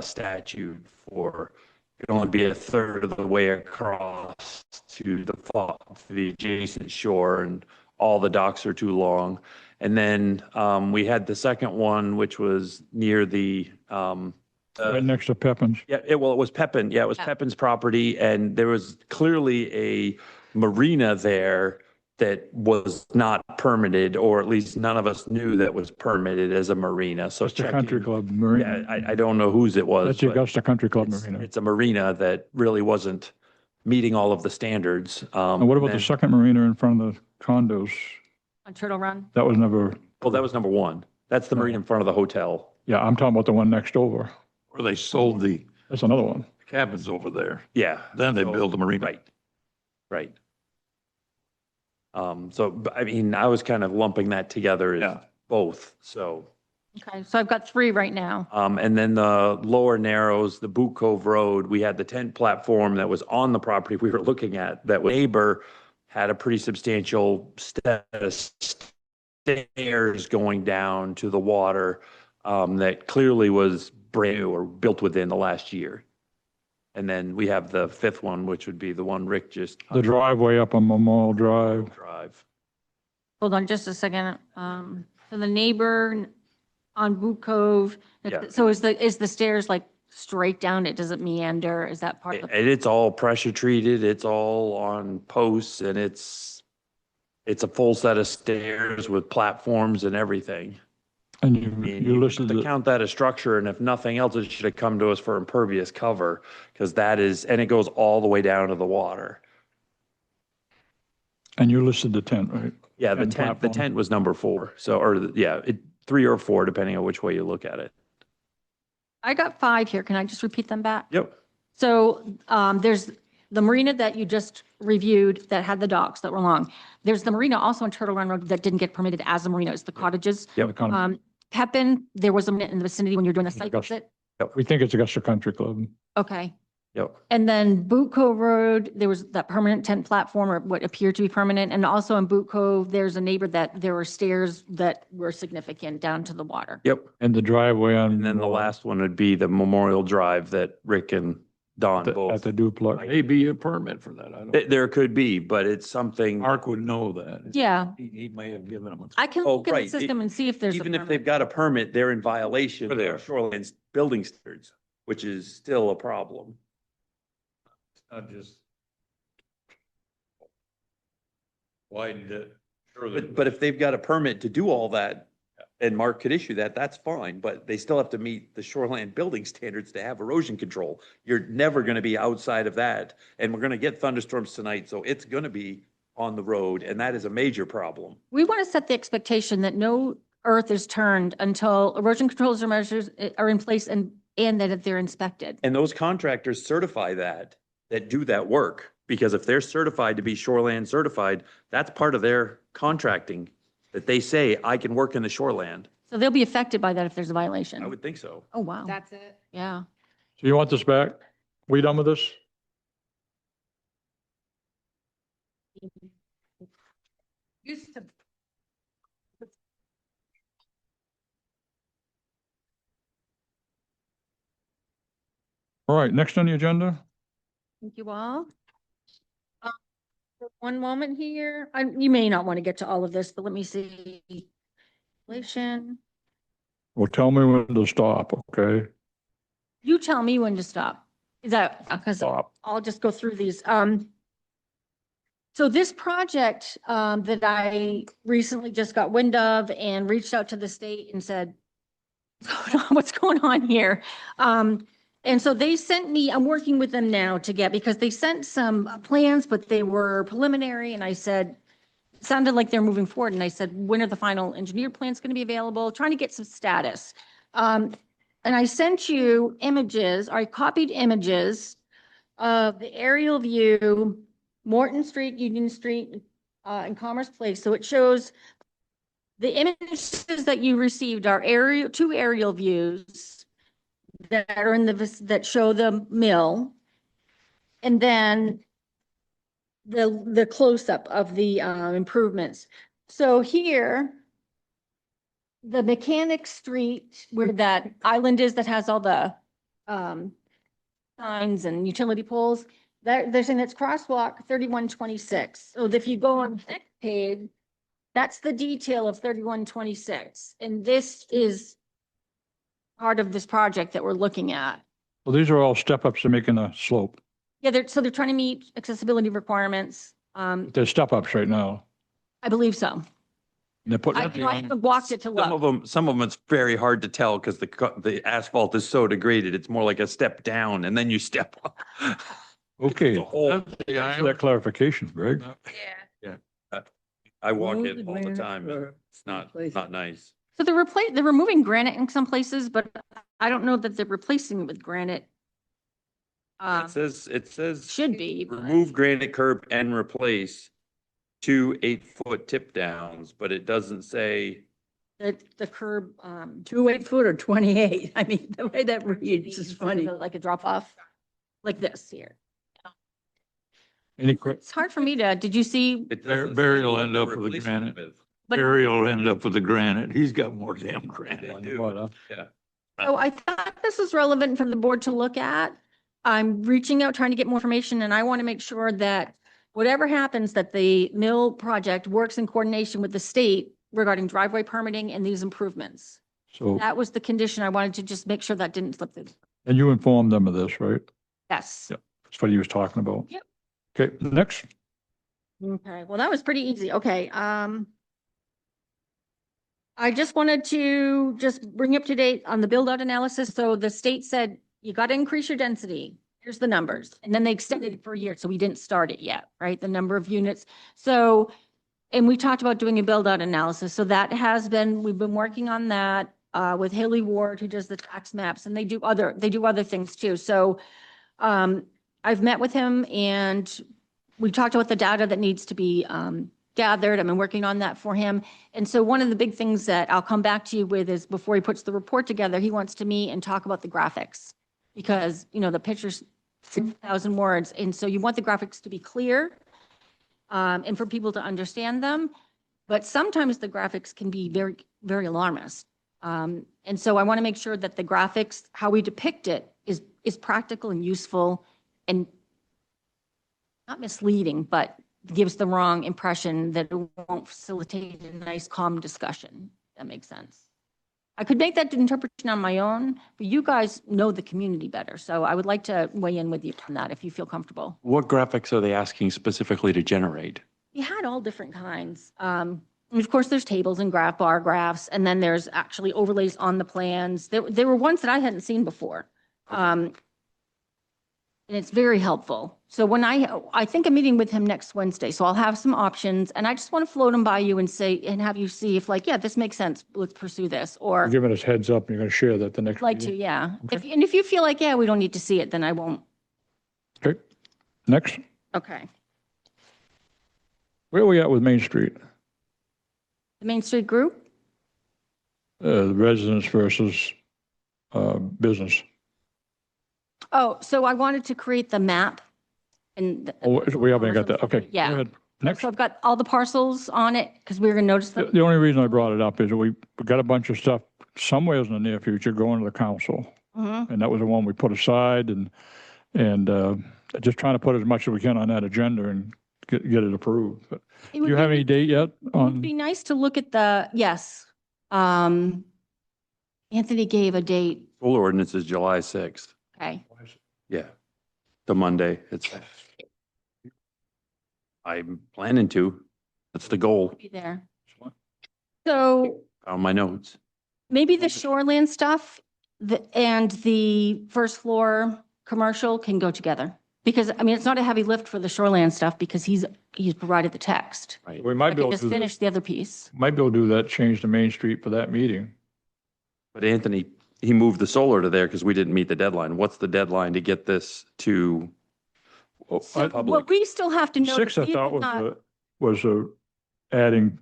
statute for, it can only be a third of the way across to the adjacent shore, and all the docks are too long. And then we had the second one, which was near the Right next to Pepin's. yeah, it was Pepin. Yeah, it was Yeah. Pepin's property, and there was clearly a marina there that was not permitted, or at least none of us knew that was permitted as a marina. So It's the Country checking, Club yeah, Marina. I don't know whose it was. That's the but Augusta Country Club it's- Marina. It's a marina that really wasn't meeting all of the standards. And what about the second marina in front of the condos? On Turtle Run? That was never, Well, that was number one. That's the marina in front of the hotel. yeah, I'm talking about the one next over. Where they sold the That's another one. cabins over there. Yeah. Then they So- built a marina. Right. I mean, I was kind of lumping that together as Yeah. both, so. Okay, so I've got 3 right now. And then the Lower Narrows, the Boot Cove Road, we had the tent platform that was on the property we were looking at, that neighbor had a pretty substantial set of stairs going down to the water, that clearly was brand new or built within the last year. And then we have the fifth one, which would be the one Rick just. The driveway up on Memorial Drive. Drive. Hold on just a second. So the neighbor on Boot Cove, Yeah. so is the stairs like straight down? It doesn't meander? Is that part of the? And it's all pressure treated, it's all on posts, and it's a full set of stairs with platforms and everything. And I you, mean, you you listed have to the, count that as structure, and if nothing else, it should have come to us for impervious cover, because that is, and it goes all the way down to the water. and you listed the tent, right? Yeah, the And tent platform. was number 4, so, yeah, 3 or 4, depending on which way you look at it. I got 5 here. Can I just repeat them back? Yep. So there's the marina that you just reviewed that had the docks that were long. There's the marina also on Turtle Run Road that didn't get permitted as a marina. It's the cottages. Yep. The con- Pepin, there was a marina in the vicinity when you were doing the site Augusta. visit. We think it's Augusta Country Club. Okay. Yep. And then Boot Cove Road, there was that permanent tent platform, or what appeared to be permanent. And also in Boot Cove, there's a neighbor that there were stairs that were significant down to the water. Yep. And the driveway on. And then the last one would be the Memorial Drive that Rick and Don, At both. the duplex. Maybe a permit for that. I don't, There could be, but it's something, Mark would know that. Yeah, He may have given them. I can Oh, look at the right. system and see if there's a even if permit. they've got a permit, they're in violation Sure they are. of shoreline building standards, which is still a problem. Not just. Widened it. But if they've got a permit to do all that, and Mark could issue that, that's fine, but they still have to meet the shoreline building standards to have erosion control. You're never gonna be outside of that, and we're gonna get thunderstorms tonight, so it's gonna be on the road, and that is a major problem. We want to set the expectation that no earth is turned until erosion controls or measures are in place and that they're inspected. And those contractors certify that do that work, because if they're certified to be shoreland certified, that's part of their contracting, that they say, I can work in the shoreland. So they'll be affected by that if there's a I violation. would think so. Oh, wow. That's it. Yeah. So you want this back? We done with this? Used to. All right, next on the agenda? Thank you all. For one moment here, you may not want to get to all of this, but let me see. Inflation. Well, tell me when to stop, okay? You tell me when to stop. Is that, because Stop. I'll just go through these. So this project that I recently just got wind of and reached out to the state and said, what's going on here? And so they sent me, I'm working with them now to get, because they sent some plans, but they were preliminary. And I said, it sounded like they're moving forward. And I said, when are the final engineered plans going to be available? Trying to get some status. And I sent you images, or I copied images of the aerial view, Morton Street, Union Street, and Commerce Place. So it shows the images that you received are two aerial views that are in that show the mill. And then the close-up of the improvements. So here, the Mechanic Street, where that island is that has all the signs and utility poles, they're saying that's crosswalk 3126. So if you go on the next page, that's the detail of 3126. And this is part of this project that we're looking at. Well, these are all step-ups to making a slope. Yeah, so they're trying to meet accessibility requirements. They're step-ups right now. I believe so. And they're putting, I haven't walked it to look. Some of them, it's very hard to tell because the asphalt is so degraded. It's more like a step down and then you step up. okay, The whole- thanks for that clarification, Greg. Yeah. I walk Move it the all the granite time. and or It's not replace it. nice. So they're removing granite in some places, but I don't know that they're replacing it with granite. It says Should be, but remove granite curb and replace 2 8-foot tip downs, but it doesn't say. the curb, 2 8-foot or 28. I mean, the way that reads is funny. like a drop off, like this here. Any, It's hard for me to, did you see? It doesn't say Barry will what end we're up with the replacing it granite. with. But Barry will end up with the granite. He's got more damn granite. They do. what, huh? Yeah. So I thought this was relevant for the board to look at. I'm reaching out, trying to get more information, and I want to make sure that whatever happens, that the mill project works in coordination with the state regarding driveway permitting and these improvements. So, That was the condition. I wanted to just make sure that didn't slip through. and you informed them of this, right? Yes. Yep. That's what he was talking about. Yep. Okay, next. Okay, well, that was pretty easy. Okay, I just wanted to just bring you up to date on the build out analysis. So the state said, you got to increase your density. Here's the numbers. And then they extended it for a year. So we didn't start it yet, right? The number of units. So, and we talked about doing a build out analysis. So that has been, we've been working on that with Haley Ward, who does the tax maps, and they do other things too. So I've met with him and we talked about the data that needs to be gathered. I've been working on that for him. And so one of the big things that I'll come back to you with is before he puts the report together, he wants to meet and talk about the graphics. Because, you know, the picture's 6,000 words. And so you want the graphics to be clear and for people to understand them. But sometimes the graphics can be very, very alarmist. And so I want to make sure that the graphics, how we depict it is practical and useful and not misleading, but gives the wrong impression that it won't facilitate a nice, calm discussion. That makes sense. I could make that interpretation on my own, but you guys know the community better. So I would like to weigh in with you on that if you feel comfortable. What graphics are they asking specifically to generate? We had all different kinds. And of course, there's tables and bar graphs, and then there's actually overlays on the plans. There were ones that I hadn't seen before. And it's very helpful. So when I think I'm meeting with him next Wednesday, so I'll have some options, and I just want to float them by you and say, and have you see if like, yeah, this makes sense, let's pursue this, or Giving us heads up, you're going to share that the next like to, meeting. yeah. Okay. And if you feel like, yeah, we don't need to see it, then I won't. Okay, next, Okay. where are we at with Main Street? The Main Street Group? The residents versus business. Oh, so I wanted to create the map and. Oh, we haven't got that, okay. Go Yeah. ahead. Next. So I've got all the parcels on it because we were going to notice The them. the only reason I brought it up is we got a bunch of stuff somewhere in the near future going to the council. Mhm. And that was the one we put aside and just trying to put as much as we can on that agenda and get it approved. But It do would you have be- any date yet It would be on? nice to look at yes. Anthony gave a date. Solar ordinance is July 6th. Okay. Yeah. The Monday. I'm planning to. That's the goal Be there. So on my notes. maybe the shoreland stuff and the first floor commercial can go together. Because, I mean, it's not a heavy lift for the shoreland stuff because he's provided the text. Right. We I might be can able just to, finish the other piece. might be able to do that, change the Main Street for that meeting. But Anthony, he moved the solar to there because we didn't meet the deadline. What's the deadline to get this to So, public? well, we still have to notice. Six, I these thought are not- was adding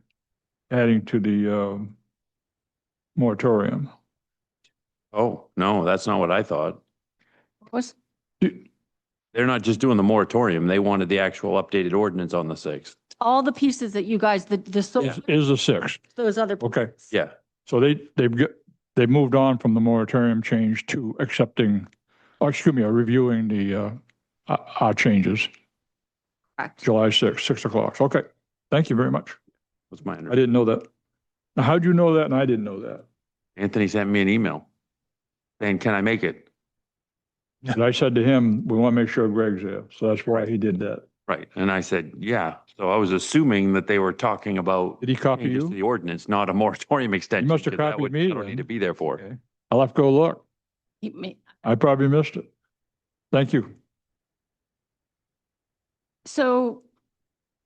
to the moratorium. Oh, no, that's not what I thought. was- They're not just doing the moratorium. They wanted the actual updated ordinance on the 6th. All the pieces that you guys, Is the sixth. those other. Okay. pieces. Yeah. So they've moved on from the moratorium change to accepting, reviewing our changes, Correct. July 6th, 6 o'clock. Okay. Thank you very much. Was my I understanding. didn't know that. Now, how'd you know that? And I didn't know that. Anthony sent me an email saying, can I make it? And I said to him, we want to make sure Greg's there. So that's why he did that. Right. And I said, yeah. So I was assuming that they were talking about Did he copy changes to you? the ordinance, not a moratorium extension. must have 'cause that copied would- me I don't then. need to be there for. Okay. I'll have to go look. He may- I probably missed it. Thank you. So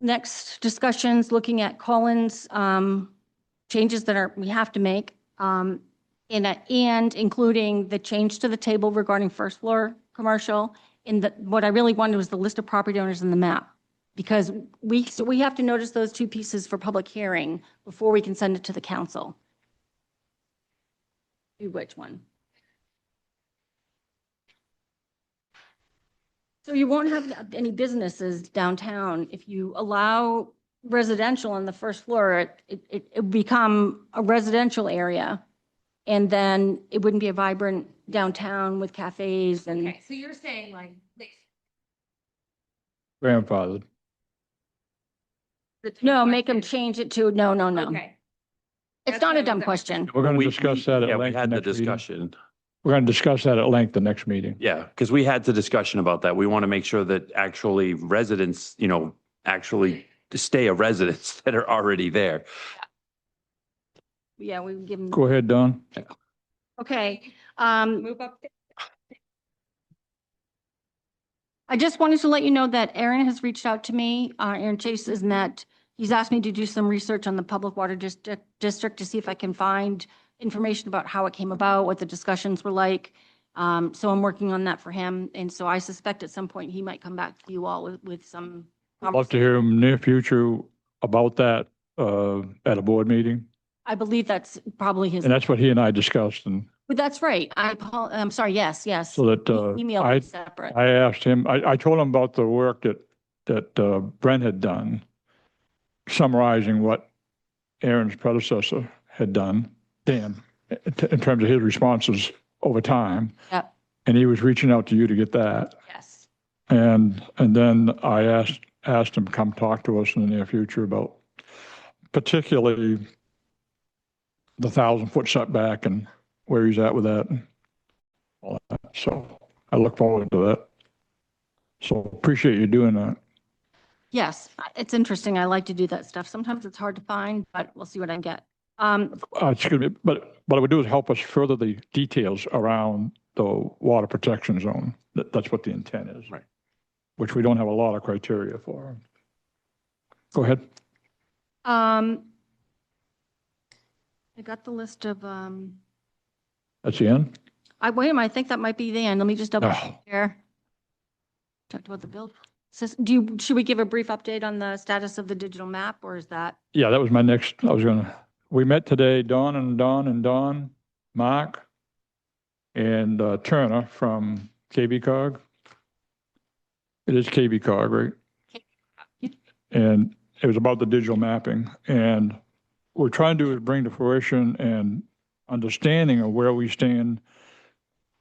next discussions, looking at Collins, changes that we have to make, and including the change to the table regarding first floor commercial. What I really wanted was the list of property owners in the map. Because we have to notice those two pieces for public hearing before we can send it to the council. Do which one? So you won't have any businesses downtown. If you allow residential on the first floor, it become a residential area. And then it wouldn't be a vibrant downtown with cafes and, Okay, so you're saying like, Grandfathered. no, make them change it to, no. okay. It's That's not what a I dumb was question. We're going to We- discuss that Yeah, at we length. had the next meeting. discussion. We're going to discuss that at length the next meeting. Yeah, because we had the discussion about that. We want to make sure that actually residents, actually to stay a residents that are already there. Yeah, we give them, Go ahead, Don. okay. Move up. I just wanted to let you know that Aaron has reached out to me, Aaron Chase, is that he's asked me to do some research on the public water district to see if I can find information about how it came about, what the discussions were like. So I'm working on that for him. And so I suspect at some point he might come back to you all with some. I'd love to hear him near future about that at a board meeting. I believe that's probably his, And that's what he and I discussed. And but that's right. I'm sorry. Yes. so that Email I is separate. I asked him, I told him about the work that Brent had done, summarizing what Aaron's predecessor had done, Dan. in terms of his responses over time. Yep. And he was reaching out to you to get that. Yes. And then I asked him to come talk to us in the near future about particularly the 1,000-foot setback and where he's at with that and all that. So I look forward to that. So appreciate you doing that. Yes, it's interesting. I like to do that stuff. Sometimes it's hard to find, but we'll see what I can get. Excuse me, but what it would do is help us further the details around the water protection zone. That's what the intent is. Right. Which we don't have a lot of criteria for. Go ahead. I got the list of, That's the end? wait a minute, I think that might be the end. Let me just double check Oh. here. Talked about the build. Should we give a brief update on the status of the digital map, or is that? Yeah, that was my next, we met today, Don, Mark, and Turner from KB Cog. It is KB Cog, right? And it was about the digital mapping. And what we're trying to do is bring to fruition and understanding of where we stand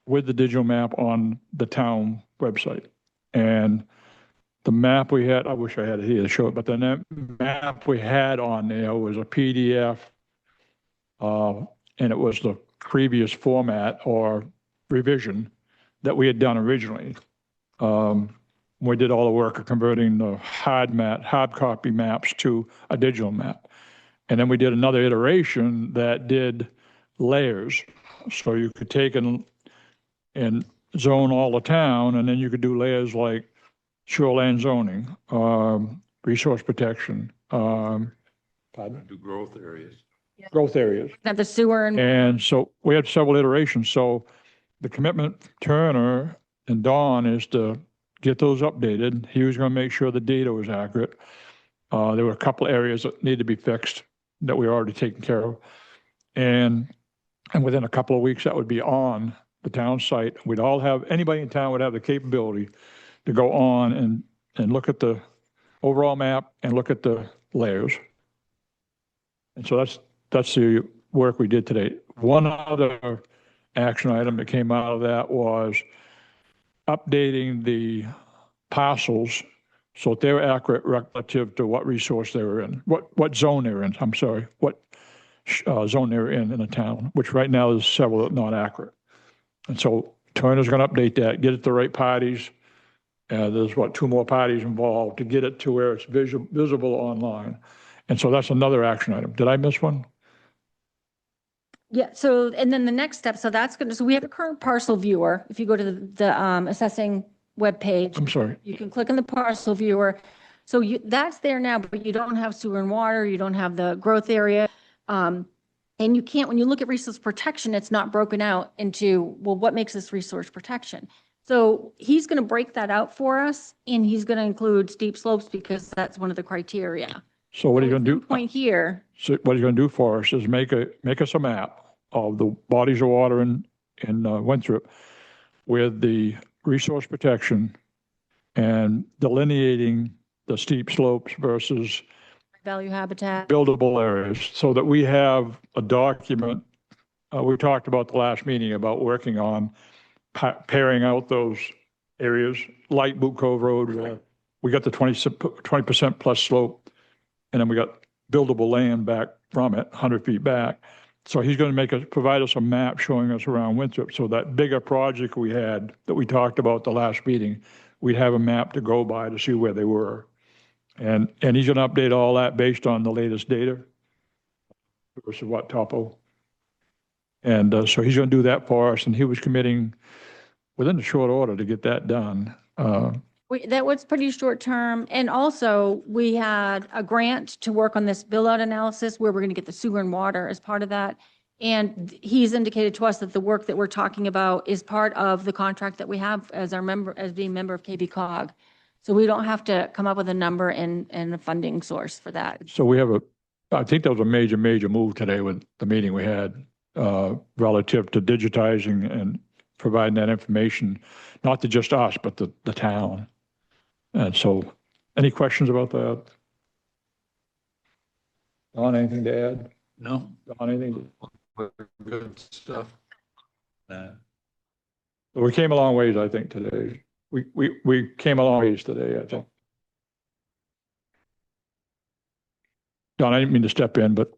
with the digital map on the town website. And the map we had, I wish I had it here to show it, but the map we had on there was a PDF. And it was the previous format or revision that we had done originally. We did all the work of converting the hard copy maps to a digital map. And then we did another iteration that did layers. So you could take and zone all the town, and then you could do layers like shoreline zoning, resource protection, Do growth areas. growth areas. That the sewer and, And so we had several iterations. So the commitment Turner and Don is to get those updated. He was going to make sure the data was accurate. There were a couple of areas that needed to be fixed that we already taken care of. And within a couple of weeks, that would be on the town site. We'd all have, anybody in town would have the capability to go on and look at the overall map and look at the layers. And so that's the work we did today. One other action item that came out of that was updating the parcels so that they're accurate relative to what resource they were in, what zone they were in, I'm sorry, what zone they were in the town, which right now is several that are not accurate. And so Turner's going to update that, get it to the right parties. There's two more parties involved to get it to where it's visible online. And so that's another action item. Did I miss one? yeah, so, and then the next step, so that's going to, so we have a current parcel viewer. If you go to the assessing webpage, I'm sorry. you can click on the parcel viewer. So that's there now, but you don't have sewer and water, you don't have the growth area. And you can't, when you look at resource protection, it's not broken out into, well, what makes this resource protection? So he's going to break that out for us, and he's going to include steep slopes because that's one of the criteria. So what are you going to do? Point here, So what he's going to do for us is make us a map of the bodies of water in Winthrop with the resource protection and delineating the steep slopes versus value habitat. buildable areas so that we have a document. We talked about the last meeting about working on pairing out those areas like Boot Cove Road, where we got the 20% plus slope, and then we got buildable land back from it, 100 feet back. So he's going to provide us a map showing us around Winthrop. So that bigger project we had that we talked about the last meeting, we'd have a map to go by to see where they were. And he's going to update all that based on the latest data versus what topo. And so he's going to do that for us. And he was committing within a short order to get that done. That was pretty short term. And also we had a grant to work on this build out analysis where we're going to get the sewer and water as part of that. And he's indicated to us that the work that we're talking about is part of the contract that we have as our member, as being member of KB Cog. So we don't have to come up with a number and a funding source for that. So we have I think that was a major move today with the meeting we had relative to digitizing and providing that information, not to just us, but the town. And so any questions about that? Don, anything to add? No. Don, anything? Good stuff. We came a long ways, I think, today. We came a long ways today, I think. Don, I didn't mean to step in, but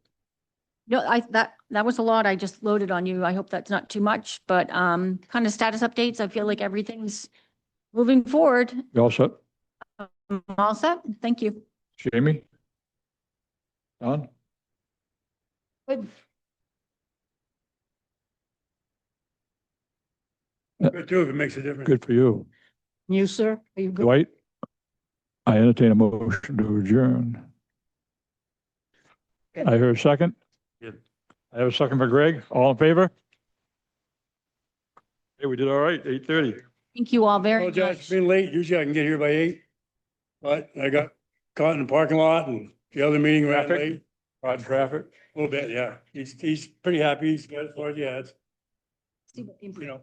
No, that was a lot I just loaded on you. I hope that's not too much, but kind of status updates. I feel like everything's moving forward. you all set? I'm all set. Thank you. Jamie? Don? Good. Good too, if it makes a difference. Good for you. You, sir? Are you good? Dwight? I entertain a motion to adjourn. I hear a second. Good. I have a second for Greg. All in favor? Hey, we did all right, 8:30. Thank you all very Apologize much. for being late. Usually I can get here by 8. But I got caught in the parking lot and the other meeting ran Traffic? late. Rod traffic. A little bit, yeah. He's pretty happy. He's got as far as he has, you know.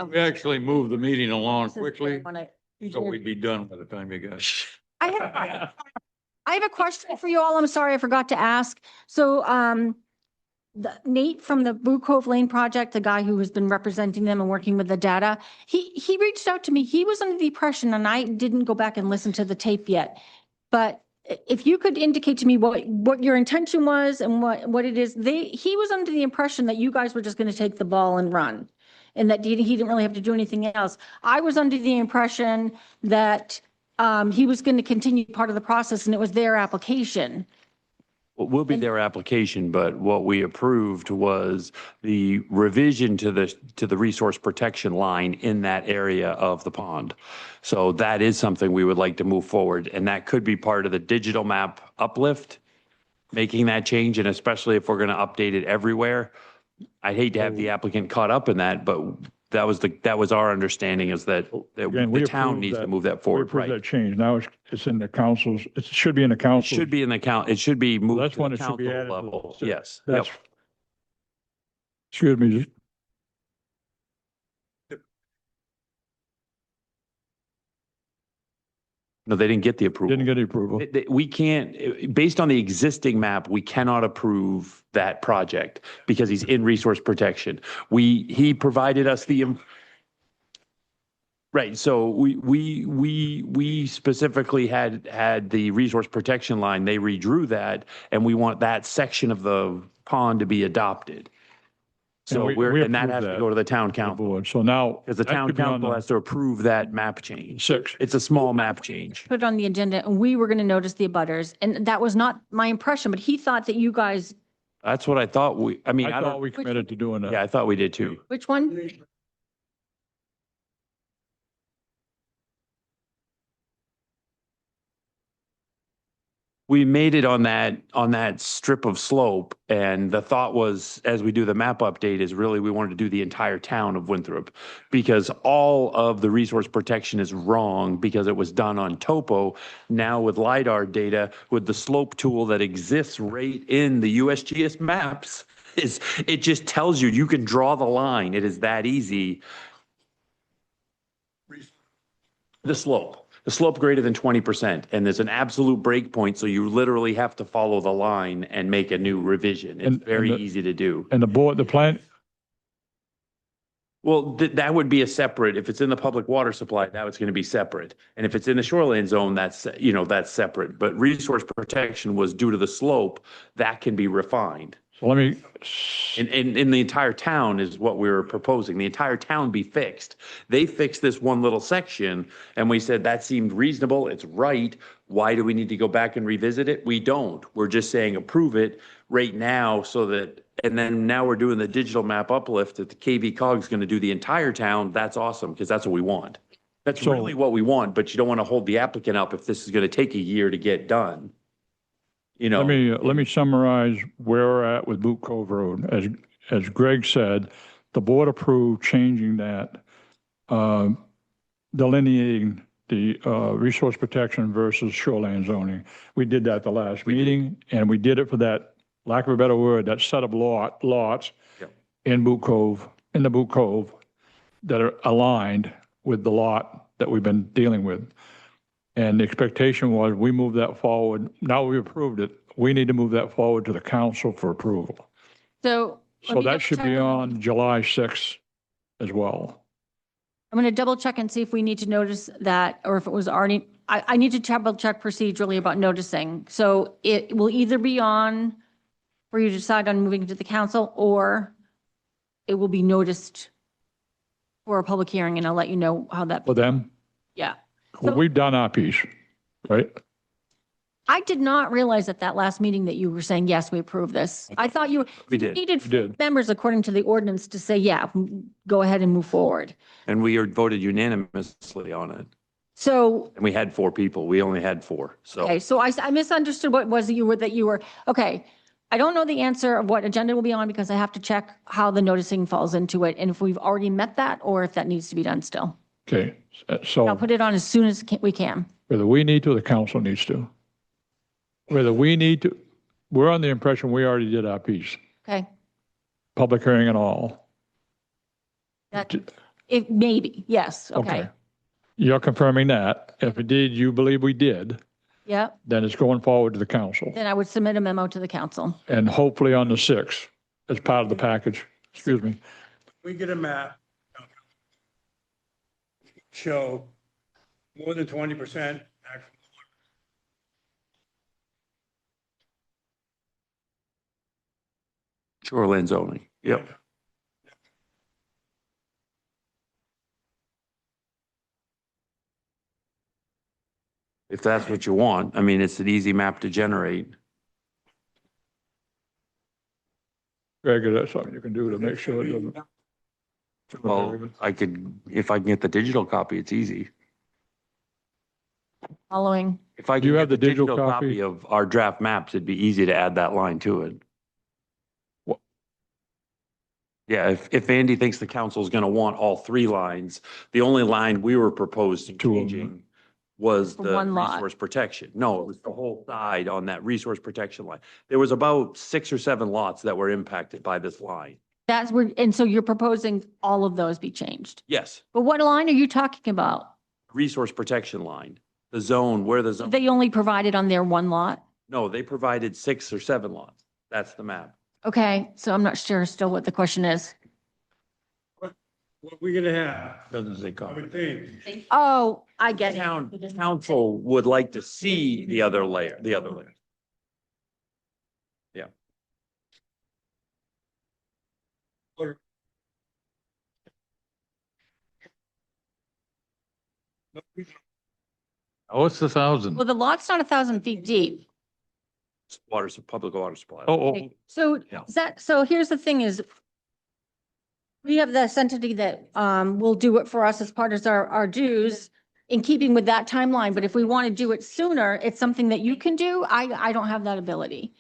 We actually moved the meeting along quickly, I so we'd be done by the time you got. have a question for you all. I'm sorry, I forgot to ask. So, Nate from the Blue Cove Lane project, the guy who has been representing them and working with the data, he reached out to me. He was under the impression, and I didn't go back and listen to the tape yet, but if you could indicate to me what your intention was and what it is, he was under the impression that you guys were just going to take the ball and run, and that he didn't really have to do anything else. I was under the impression that he was going to continue part of the process and it was their application. Well, will be their application, but what we approved was the revision to the resource protection line in that area of the pond. So that is something we would like to move forward, and that could be part of the digital map uplift, making that change, and especially if we're going to update it everywhere. I'd hate to have the applicant caught up in that, but that was our understanding, is that Again, we the town approved needs to that. move that We forward, approved right? that change. Now it's in the council's, it should be in the It council. should be in the count, it should be moved That's to when the it should be council added to level. the- Yes. That's, Yep. excuse me, No, they didn't get the approval. didn't get the approval. We can't, based on the existing map, we cannot approve that project because he's in resource protection. He provided us right, so we specifically had the resource protection line, they redrew that, and we want that section of the pond to be adopted. So we and that approved has to that, go to the town the council, board. So now. because the that town could be on council the has to approve that map change. 6. It's a small map change. Put it on the agenda and we were going to notice the abutters. And that was not my impression, but he thought that you guys, That's what I thought I mean, I I thought don't, we committed to doing that. yeah, I thought we did too. which one? We made it on that strip of slope, and the thought was, as we do the map update, is really we wanted to do the entire town of Winthrop, because all of the resource protection is wrong because it was done on topo. Now with LiDAR data, with the slope tool that exists right in the USGS maps, it just tells you, you can draw the line. It is that easy. The slope greater than 20%, and there's an absolute break point, so you literally have to follow the line and make a new revision. It's And very the- easy to do. And the board, the plan, Well, that would be a separate, if it's in the public water supply, that was going to be separate. And if it's in the shoreline zone, that's separate. But resource protection was due to the slope, that can be refined. so let me, And in the entire town is what we were proposing, the entire town be fixed. They fixed this one little section, and we said that seemed reasonable, it's right. Why do we need to go back and revisit it? We don't. We're just saying approve it right now so that, and then now we're doing the digital map uplift that the KV cog is going to do the entire town. That's awesome, because that's what we want. That's So- really what we want, but you don't want to hold the applicant up if this is going to take a year to get done. You know. let me summarize where we're at with Boot Cove Road. As Greg said, the board approved changing that, delineating the resource protection versus shoreline zoning. We did that the last meeting, and we did it for that, lack of a better word, that set of lots Yep. in Boot Cove, in the Boot Cove, that are aligned with the lot that we've been dealing with. And the expectation was we move that forward. Now we approved it. We need to move that forward to the council for approval. So So me that should be double check. on July 6th as well. I'm going to double check and see if we need to notice that, or if it was already, I need to double check procedurally about noticing. So it will either be on for you to decide on moving to the council, or it will be noticed for a public hearing, and I'll let you know how that, For them, yeah. well, we've done our piece, right? I did not realize at that last meeting that you were saying, yes, we approve this. I thought you We did. needed We did. members according to the ordinance to say, yeah, go ahead and move forward. And we voted unanimously on it. So, And we had 4 people. We only had 4. So okay, so I misunderstood what was it that you were, okay. I don't know the answer of what agenda will be on because I have to check how the noticing falls into it and if we've already met that or if that needs to be done still. Okay, I'll so put it on as soon as we can. whether we need to or the council needs to. Whether we need to, we're on the impression we already did our piece, Okay? public hearing and all. That, if, maybe, yes, okay. You're confirming that. If indeed you believe we did, Yeah, then it's going forward to the council. then I would submit a memo to the council. And hopefully on the 6th, as part of the package, excuse me. We get a map. Show more than 20% actual. shoreline zoning. Yep. If that's what you want. I mean, it's an easy map to generate. Greg, is that something you can do to make sure it doesn't? Well, I could, if I can get the digital copy, it's easy. Following, If I Do you can have get the the digital digital copy? copy of our draft maps, it'd be easy to add that line to it. What? Yeah, if Andy thinks the council's gonna want all 3 lines, the only line we were proposing 2 of them. changing was For the one lot. resource protection. No, it was the whole side on that resource protection line. There was about 6 or 7 lots that were impacted by this line. that's where, and so you're proposing all of those be changed. Yes, But what line are you talking about? resource protection line, the zone, where the zone, They only provided on their one lot? no, they provided 6 or 7 lots. That's the map. Okay, so I'm not sure still what the question is. What we gonna have, Doesn't say I copy. would think. Oh, I get it. Council would like to see the other layer, Yeah. Oh, it's 1,000. Well, the lot's not 1,000 feet deep. Public water supply. Oh, So Yeah. so here's the thing is, we have this entity that will do it for us as part of our dues in keeping with that timeline. But if we want to do it sooner, it's something that you can do. I don't have that ability.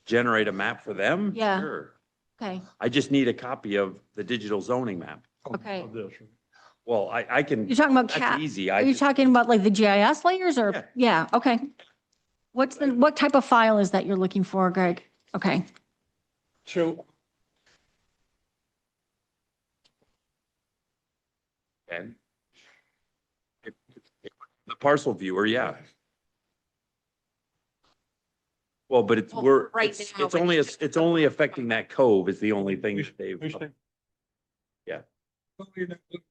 Generate a map for them? Yeah. Sure. Okay, I just need a copy of the digital zoning map. okay. Of this. Well, I can, You're talking about that's easy. are you talking about like the GIS layers Yeah. or? Yeah, okay. What type of file is that you're looking for, Greg? Okay, So And the parcel viewer, yeah. Well, but it's, Well, right now, it's but only, it's- it's only affecting that cove is the only thing that they've, yeah.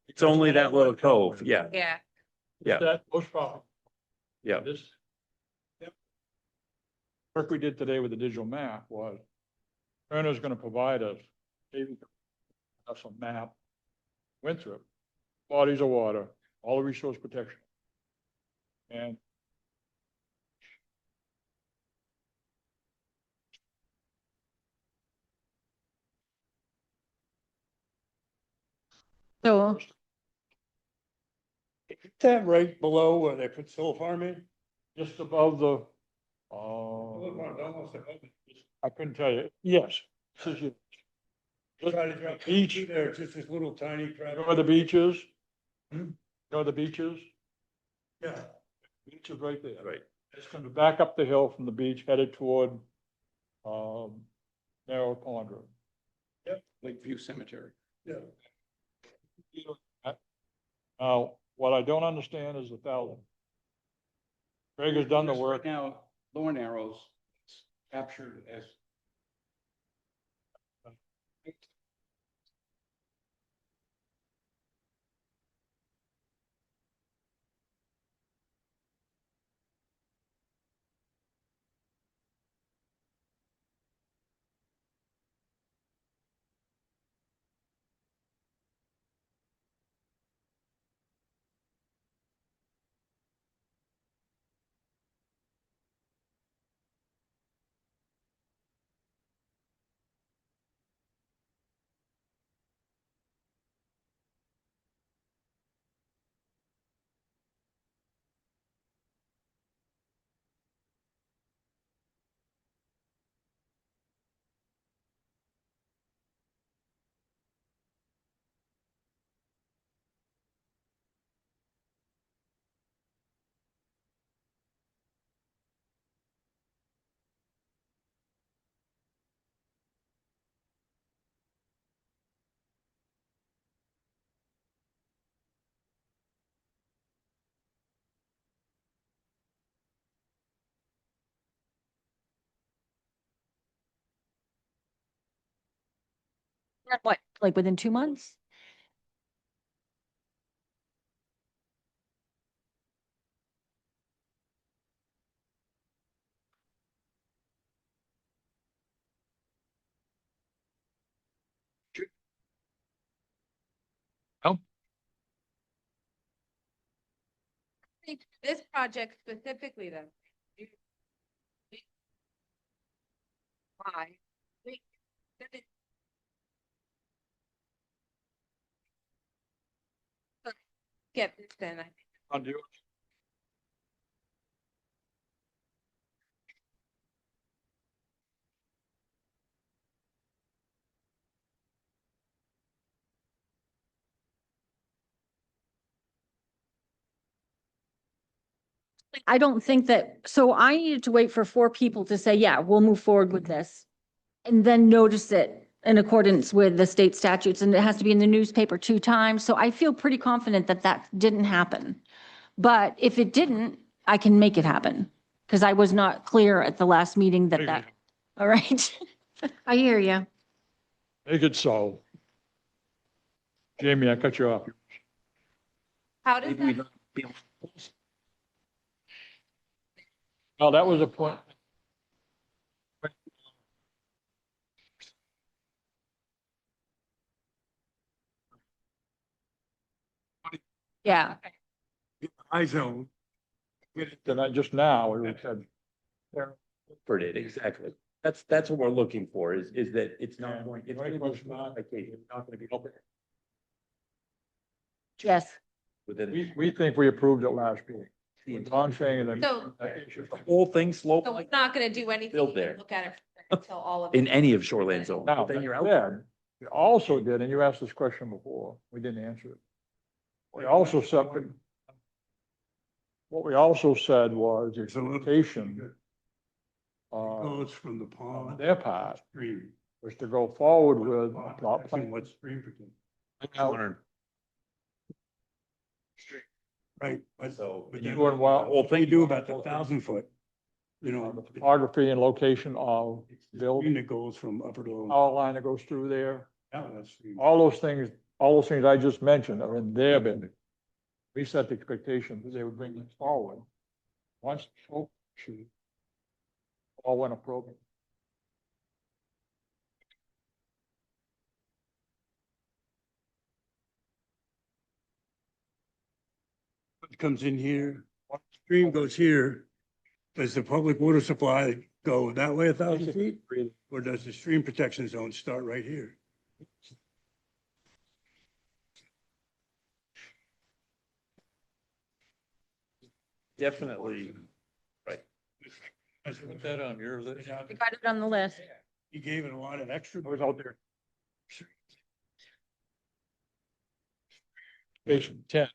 It's only that little cove, yeah, Yeah. yeah, That, most probably. yeah. This. Work we did today with the digital map was Turner's going to provide us a map, went through it, bodies of water, all the resource protection. And so, is that right below where they put solar farm in? just above the, Solar farm's almost above it. I couldn't tell you, yes. This is it. Try to drop Beach. through there, it's just this little tiny You crap. know where the beach is? Hmm? You know where the beach is? Yeah. Beach is right there. Right. It's going to back up the hill from the beach headed toward, Narrow Pond Road. Lakeview Cemetery. Yeah. Now, what I don't understand is the 1,000. Greg has done the work. Now, Lower Narrows captured as What, like within 2 months? This project specifically though. Why? Skip this then, I think. I don't think that, so I needed to wait for 4 people to say, yeah, we'll move forward with this. And then notice it in accordance with the state statutes, and it has to be in the newspaper 2 times. So I feel pretty confident that that didn't happen. But if it didn't, I can make it happen, because I was not clear at the last meeting that, all right? I hear you. Make it so. Jamie, I cut you off. How does that, Well, that was a point. Yeah. I zone. Tonight, just now, we said, For it, exactly. That's what we're looking for, is that it's not going, it's Right, gonna it's be not- okay, it's not gonna be open Yes. within. we think we approved it last week. Ron saying that. So- The whole thing slope so we're not gonna do anything, Built there. look at it until all of. in any of shoreland zones. Now, Then you're out. that we also did, and you asked this question before, we didn't answer it. We also said, what we also said was, There's a little. expectation, Goes from the pond. on their part, Stream. was to go forward with plot That's plan. what stream protection. Now, Right, but. So, but you then doing well. What they do about the 1,000 foot, you know. the topography and location of It's the building, stream that goes from upper to lower. power line that goes through there, Yeah, that's stream. all those things I just mentioned are in their bid. We set the expectation that they would bring this forward. Once, all went appropriate. It comes in here, stream goes here. Does the public water supply go that way 1,000 feet? Or does the stream protection zone start right here? definitely, Put that on your list. We got it on the list. He gave it a lot of extra. I was out there. Page 10.